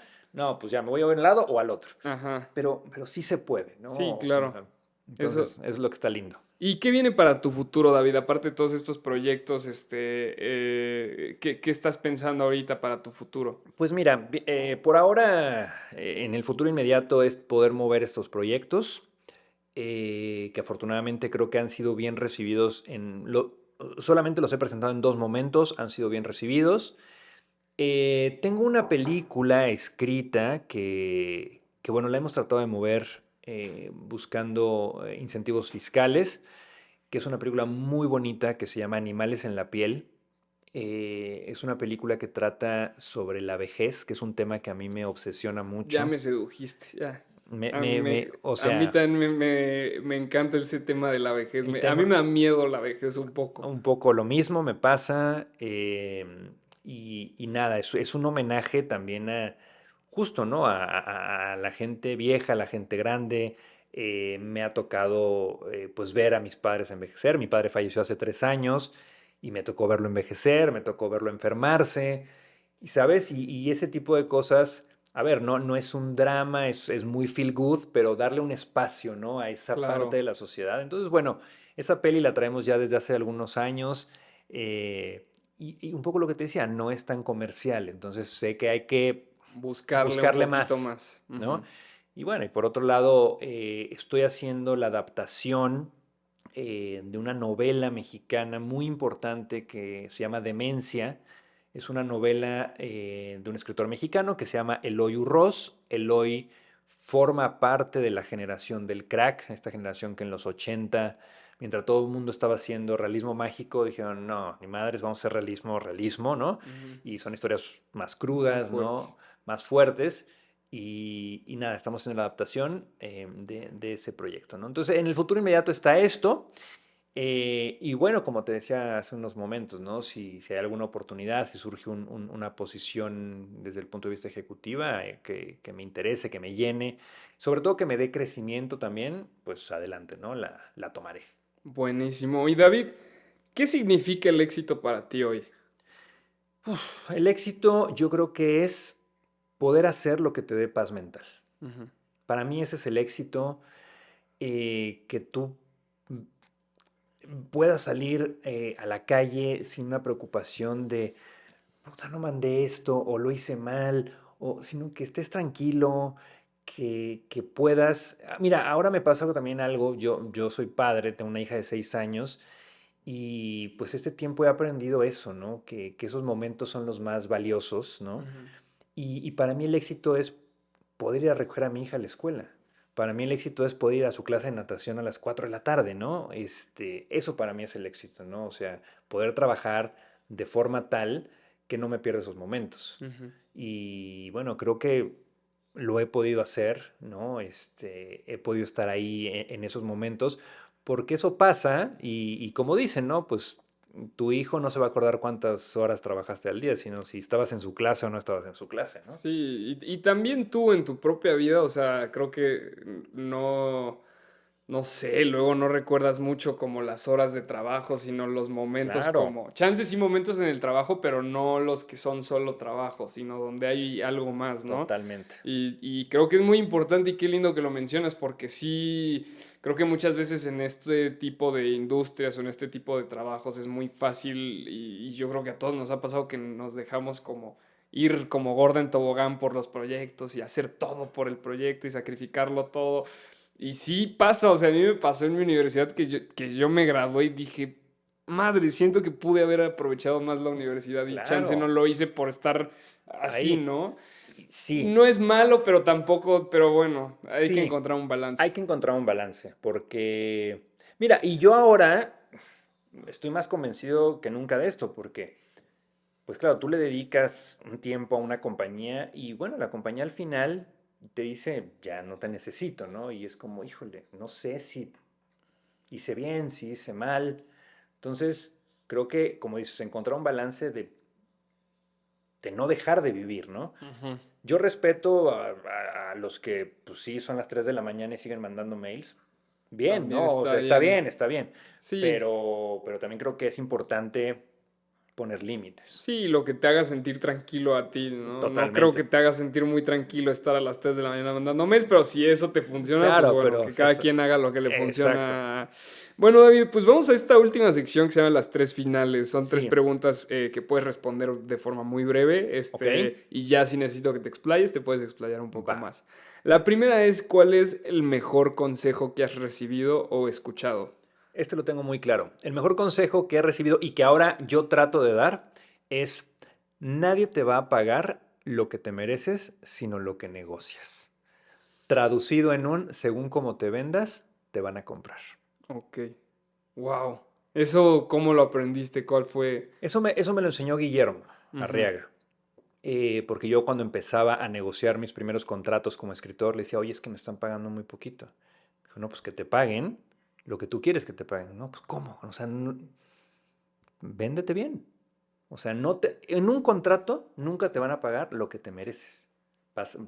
pues ya me voy a un lado o al otro. Ajá, Pero sí se puede, sí, ¿no? O claro. sea, Eso, entonces es lo que está lindo. ¿y qué viene para tu futuro, David? Aparte de todos estos proyectos, ¿qué estás pensando ahorita para tu futuro? Pues mira, por ahora, en el futuro inmediato es poder mover estos proyectos, que afortunadamente creo que han sido bien recibidos solamente los he presentado en 2 momentos, han sido bien recibidos. Tengo una película escrita que, bueno, la hemos tratado de mover buscando incentivos fiscales, que es una película muy bonita que se llama Animales en la piel. Es una película que trata sobre la vejez, que es un tema que a mí me obsesiona Ya mucho. me sedujiste, ya. Me, A mí, me, me- o a mí sea, también me encanta ese tema de la vejez. el A mí tema, me da miedo la vejez un poco. un poco lo mismo me pasa. Y nada, es un homenaje también justo, ¿no? A la gente vieja, a la gente grande. Me ha tocado pues ver a mis padres envejecer. Mi padre falleció hace 3 años y me tocó verlo envejecer, me tocó verlo enfermarse. Y sabes, y ese tipo de cosas, a ver, no es un drama, es muy feel good, pero darle un espacio, ¿no? A esa parte de Claro. la sociedad. Entonces, bueno, esa peli la traemos ya desde hace algunos años. Y un poco lo que te decía, no es tan comercial. Entonces sé que hay que Buscarle un buscarle poquito más, más. ¿no? Ujú. Y bueno, y por otro lado, estoy haciendo la adaptación de una novela mexicana muy importante que se llama Demencia. Es una novela de un escritor mexicano que se llama Eloy Urroz. Eloy forma parte de la generación del crack, esta generación que en los 80 mientras todo el mundo estaba haciendo realismo mágico, dijeron, no, ni madres, vamos a hacer realismo, ¿no? Ujú. Y son historias más Muy crudas, fuertes. ¿no? Más fuertes. Y nada, estamos haciendo la adaptación de ese proyecto, ¿no? Entonces, en el futuro inmediato está esto. Y bueno, como te decía hace unos momentos, ¿no? Si hay alguna oportunidad, si surge una posición desde el punto de vista ejecutiva que me interese, que me llene, sobre todo que me dé crecimiento también, pues adelante, ¿no? La tomaré. Buenísimo. Y David, ¿qué significa el éxito para ti hoy? El éxito yo creo que es poder hacer lo que te dé paz mental. Ujú. Para mí ese es el éxito, que tú puedas salir a la calle sin una preocupación de, puta, no mandé esto o lo hice mal, o, sino que estés tranquilo, que puedas... Mira, ahora me pasa también algo, yo soy padre, tengo una hija de 6 años y pues este tiempo he aprendido eso, ¿no? Que esos momentos son los más valiosos, ¿no? Ujú. Y para mí el éxito es poder ir a recoger a mi hija a la escuela. Para mí el éxito es poder ir a su clase de natación a las 4 de la tarde, ¿no? Eso para mí es el éxito, ¿no? O sea, poder trabajar de forma tal que no me pierda esos momentos. Ujú. Y bueno, creo que lo he podido hacer, ¿no? He podido estar ahí en esos momentos, porque eso pasa y como dicen, ¿no? Pues tu hijo no se va a acordar cuántas horas trabajaste al día, sino si estabas en su clase o no estabas en su clase, ¿no? Sí, y también tú en tu propia vida, o sea, creo que no, no sé, luego no recuerdas mucho como las horas de trabajo, sino los momentos Claro, como, chances y momentos en el trabajo, pero no los que son solo trabajo, sino donde hay algo más, ¿no? totalmente. Y creo que es muy importante y qué lindo que lo mencionas, porque sí, creo que muchas veces en este tipo de industrias o en este tipo de trabajos es muy fácil y yo creo que a todos nos ha pasado que nos dejamos como ir como gorda en tobogán por los proyectos y hacer todo por el proyecto y sacrificarlo todo. Y sí pasa, o sea, a mí me pasó en mi universidad que yo me gradué y dije, madre, siento que pude haber aprovechado más la universidad y chance no Claro, lo hice por estar así, ahí ¿no? sí, No es malo, pero tampoco, pero bueno, hay que sí, encontrar un balance. hay que encontrar un balance, porque, mira, y yo ahora estoy más convencido que nunca de esto, porque, pues claro, tú le dedicas un tiempo a una compañía y bueno, la compañía al final te dice, ya no te necesito, ¿no? Y es como, híjole, no sé si hice bien, si hice mal. Entonces, creo que, como dices, encontrar un balance de no dejar de vivir, ¿no? Ujú. Yo respeto a los que, pues sí, son las 3 de la mañana y siguen mandando mails. Bien, También ¿no? O está sea, bien. está bien. Sí, Pero también creo que es importante poner límites. sí, lo que te haga sentir tranquilo a ti, ¿no? No creo que Totalmente. te haga sentir muy tranquilo estar a las 3 de la mañana mandando mails, pero si eso te funciona, pues Claro, bueno, pero que cada quien haga lo que le exacto. funciona. Bueno, David, pues vamos a esta última sección que se llama las tres finales. Son tres Sí, preguntas que puedes responder de forma muy breve, ok, y ya si necesito que te explayes, te puedes explayar un poco va. más. La primera es, ¿cuál es el mejor consejo que has recibido o escuchado? Este lo tengo muy claro. El mejor consejo que he recibido y que ahora yo trato de dar es, nadie te va a pagar lo que te mereces, sino lo que negocias. Traducido en según cómo te vendas, te van a comprar. Ok. Wow. ¿Eso cómo lo aprendiste? ¿Cuál fue? Eso me lo enseñó Guillermo Ujú. Arriaga. Porque yo cuando empezaba a negociar mis primeros contratos como escritor, le decía, oye, es que me están pagando muy poquito. Me dijo, no, pues que te paguen lo que tú quieres que te paguen. No, pues ¿cómo? O sea, véndete bien. O sea, en un contrato nunca te van a pagar lo que te mereces.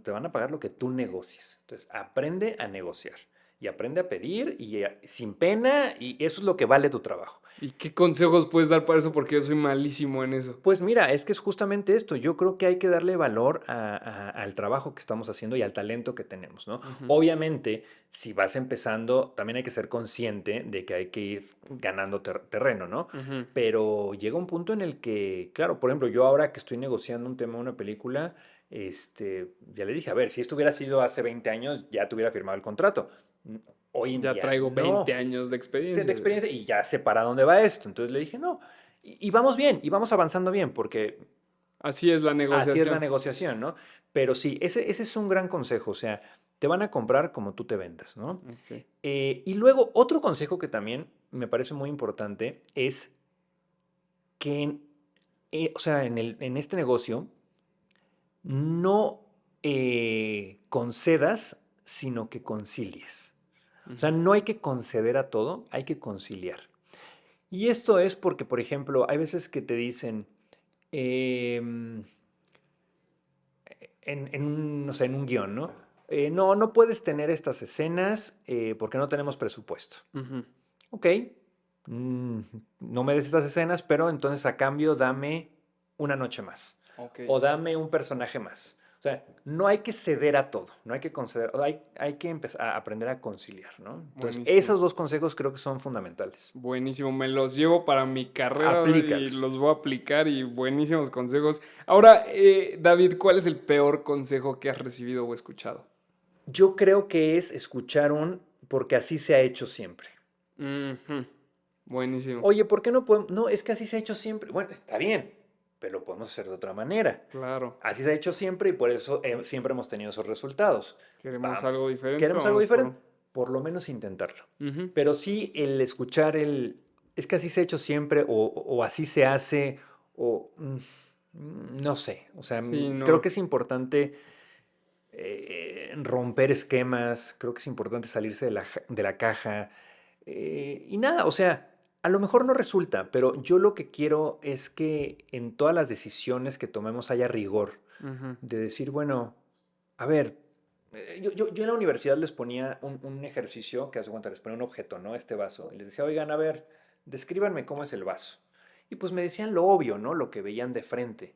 Te van a pagar lo que tú negocies. Entonces, aprende a negociar y aprende a pedir y sin pena y eso es lo que vale tu trabajo. ¿Y qué consejos puedes dar para eso? Porque yo soy malísimo en eso. Pues mira, es que es justamente esto. Yo creo que hay que darle valor al trabajo que estamos haciendo y al talento que tenemos, ¿no? Ujú. Obviamente, si vas empezando, también hay que ser consciente de que hay que ir ganando terreno, ¿no? Ujú. Pero llega un punto en el que, claro, por ejemplo, yo ahora que estoy negociando un tema de una película, ya le dije, a ver, si esto hubiera sido hace 20 años, ya te hubiera firmado el contrato. Hoy en Ya día, traigo 20 no. años de Sé de experiencia. experiencia y ya sé para dónde va esto. Entonces le dije, no. Y vamos bien, y vamos avanzando bien, porque Así es la así es la negociación. negociación, ¿no? Pero sí, ese es un gran consejo, o sea, te van a comprar como tú te vendas, ¿no? Ok. Y luego, otro consejo que también me parece muy importante es que, o sea, en este negocio no concedas, sino que concilies. O sea, no hay que conceder a todo, hay que conciliar. Y esto es porque, por ejemplo, hay veces que te dicen, em, no sé, en un guión, ¿no? No, no puedes tener estas escenas porque no tenemos presupuesto. Ujú. Ok, mm, no me des estas escenas, pero entonces a cambio dame una noche más Ok. o dame un personaje más. O sea, no hay que ceder a todo, no hay que conceder, hay que empezar a aprender a conciliar, ¿no? Entonces, Buenísimo. esos dos consejos creo que son fundamentales. Buenísimo, me los llevo para mi carrera y Aplícalos. los voy a aplicar y buenísimos consejos. Ahora, David, ¿cuál es el peor consejo que has recibido o escuchado? Yo creo que es escuchar porque así se ha hecho siempre. Ujú. Buenísimo. Oye, ¿por qué no podemos? No, es que así se ha hecho siempre. Bueno, está bien, pero lo podemos hacer de otra manera. Claro. Así se ha hecho siempre y por eso siempre hemos tenido esos resultados. Queremos Vam- algo diferente. ¿Queremos algo Vámonos por diferente? Por lo menos intentarlo. Ujú. Pero sí el escuchar es que así se ha hecho siempre o así se hace o no sé. O sea, Sí, creo no. que es importante romper esquemas, creo que es importante salirse de la caja y nada, o sea, a lo mejor no resulta, pero yo lo que quiero es que en todas las decisiones que tomemos haya rigor, Ujú. de decir, bueno, a ver, yo en la universidad les ponía un ejercicio que hace cuenta, les ponía un objeto, ¿no? Este vaso, y les decía, oigan, a ver, descríbanme cómo es el vaso. Y pues me decían lo obvio, ¿no? Lo que veían de frente.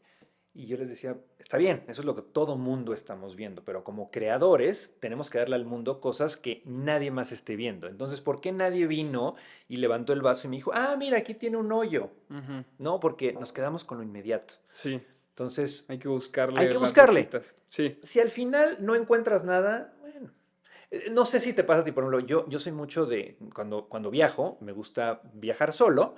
Y yo les decía, está bien, eso es lo que todo mundo estamos viendo, pero como creadores tenemos que darle al mundo cosas que nadie más esté viendo. Entonces, ¿por qué nadie vino y levantó el vaso y me dijo, ah, mira, aquí tiene un hoyo? Ujú. No, porque nos quedamos con lo inmediato. Sí, Entonces, hay que hay buscarle que las buscarle. gotitas. Sí. Si al final no encuentras nada, bueno. No sé si te pasa a ti, por ejemplo, yo soy mucho de, cuando viajo, me gusta viajar solo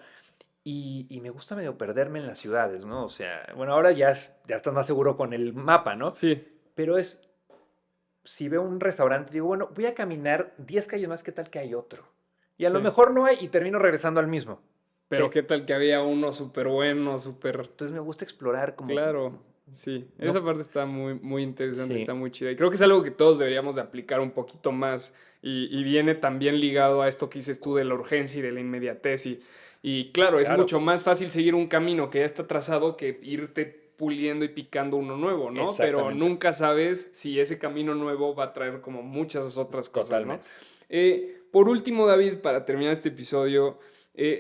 y me gusta medio perderme en las ciudades, ¿no? O sea, bueno, ahora ya estás más seguro con el mapa, ¿no? Sí. Pero si veo un restaurante, digo, bueno, voy a caminar 10 calles más, ¿qué tal que hay otro? Y a lo Sí. mejor no hay y termino regresando al mismo. Pero qué tal que había uno súper bueno, súper... Entonces me gusta explorar como... Claro, sí. No, Esa parte está muy, muy interesante, está sí, muy chida. Y creo que es algo que todos deberíamos de aplicar un poquito más. Y viene también ligado a esto que dices tú de la urgencia y de la inmediatez. Y claro, es claro, mucho más fácil seguir un camino que ya está trazado que irte puliendo y picando uno nuevo, ¿no? Pero exactamente, nunca sabes si ese camino nuevo va a traer como muchas otras cosas, ¿no? totalmente. Por último, David, para terminar este episodio,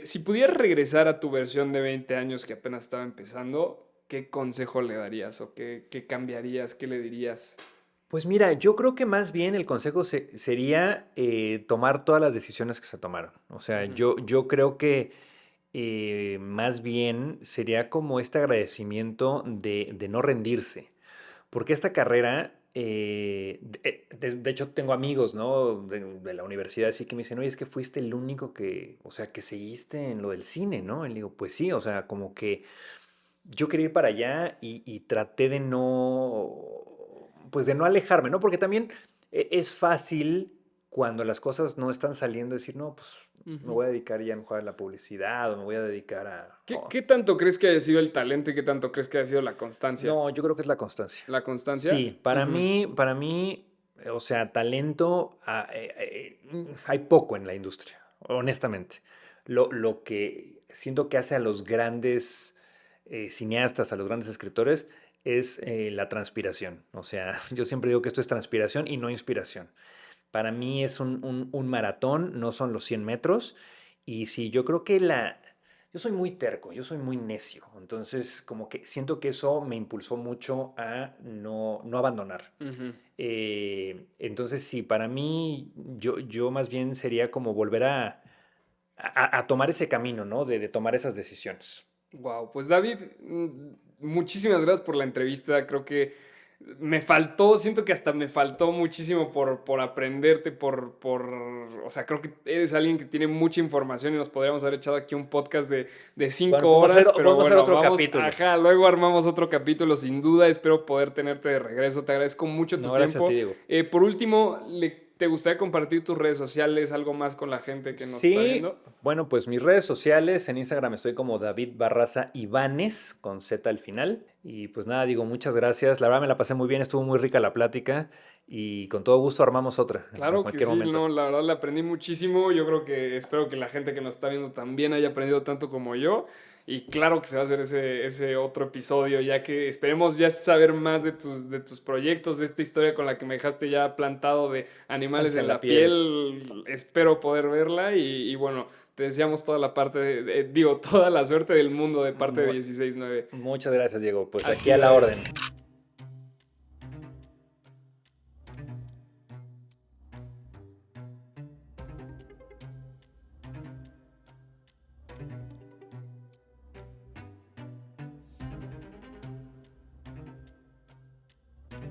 si pudieras regresar a tu versión de 20 años que apenas estaba empezando, ¿qué consejo le darías o qué cambiarías? ¿Qué le dirías? Pues mira, yo creo que más bien el consejo sería tomar todas las decisiones que se tomaron. O sea, Ujú. yo creo que más bien sería como este agradecimiento de no rendirse. Porque esta carrera, de hecho tengo amigos, ¿no? De la universidad, así que me dicen, oye, es que fuiste el único que, o sea, que seguiste en lo del cine, ¿no? Y le digo, pues sí, o sea, como que yo quería ir para allá y traté de no, pues de no alejarme, ¿no? Porque también es fácil cuando las cosas no están saliendo decir, no, pues me Ujú. voy a dedicar ya mejor a la publicidad o me voy a dedicar a... ¿Qué tanto crees que haya sido el talento y qué tanto crees que haya sido la constancia? No, yo creo que es la constancia. ¿La constancia? Sí, para Ujú. mí, o sea, talento, hay poco en la industria, honestamente. Lo que siento que hace a los grandes cineastas, a los grandes escritores, es la transpiración. O sea, yo siempre digo que esto es transpiración y no inspiración. Para mí es un maratón, no son los 100 metros. Y sí, yo creo que yo soy muy terco, yo soy muy necio. Entonces, como que siento que eso me impulsó mucho a no abandonar. Ujú. Entonces, sí, para mí, yo más bien sería como volver a tomar ese camino, ¿no? De tomar esas decisiones. Wow, pues David, muchísimas gracias por la entrevista. Creo que me faltó, siento que hasta me faltó muchísimo por aprenderte, o sea, creo que eres alguien que tiene mucha información y nos podríamos haber echado aquí un podcast de Bueno, 5 horas, pero podemos hacer bueno, otro vamos, capítulo. ajá, luego armamos otro capítulo sin duda. Espero poder tenerte de regreso. Te agradezco mucho tu No, gracias a ti, tiempo. Diego. Por último, ¿te gustaría compartir tus redes sociales, algo más con la gente que nos está Sí, viendo? bueno, pues mis redes sociales, en Instagram estoy como David Barraza Ibanes, con Z al final. Y pues nada, digo, muchas gracias. La verdad me la pasé muy bien, estuvo muy rica la plática y con todo gusto armamos otra en Claro que cualquier sí, momento. no, la verdad le aprendí muchísimo. Yo creo que espero que la gente que nos está viendo también haya aprendido tanto como yo. Y claro que se va a hacer ese otro episodio, ya que esperemos ya saber más de tus proyectos, de esta historia con la que me dejaste ya plantado de animales Antes en en la la piel. piel. Espero poder verla y bueno, te deseamos toda la parte, digo, toda la suerte del mundo de parte de Mu- 16-9. Muchas gracias, Diego. Pues aquí Aquí a la va. orden.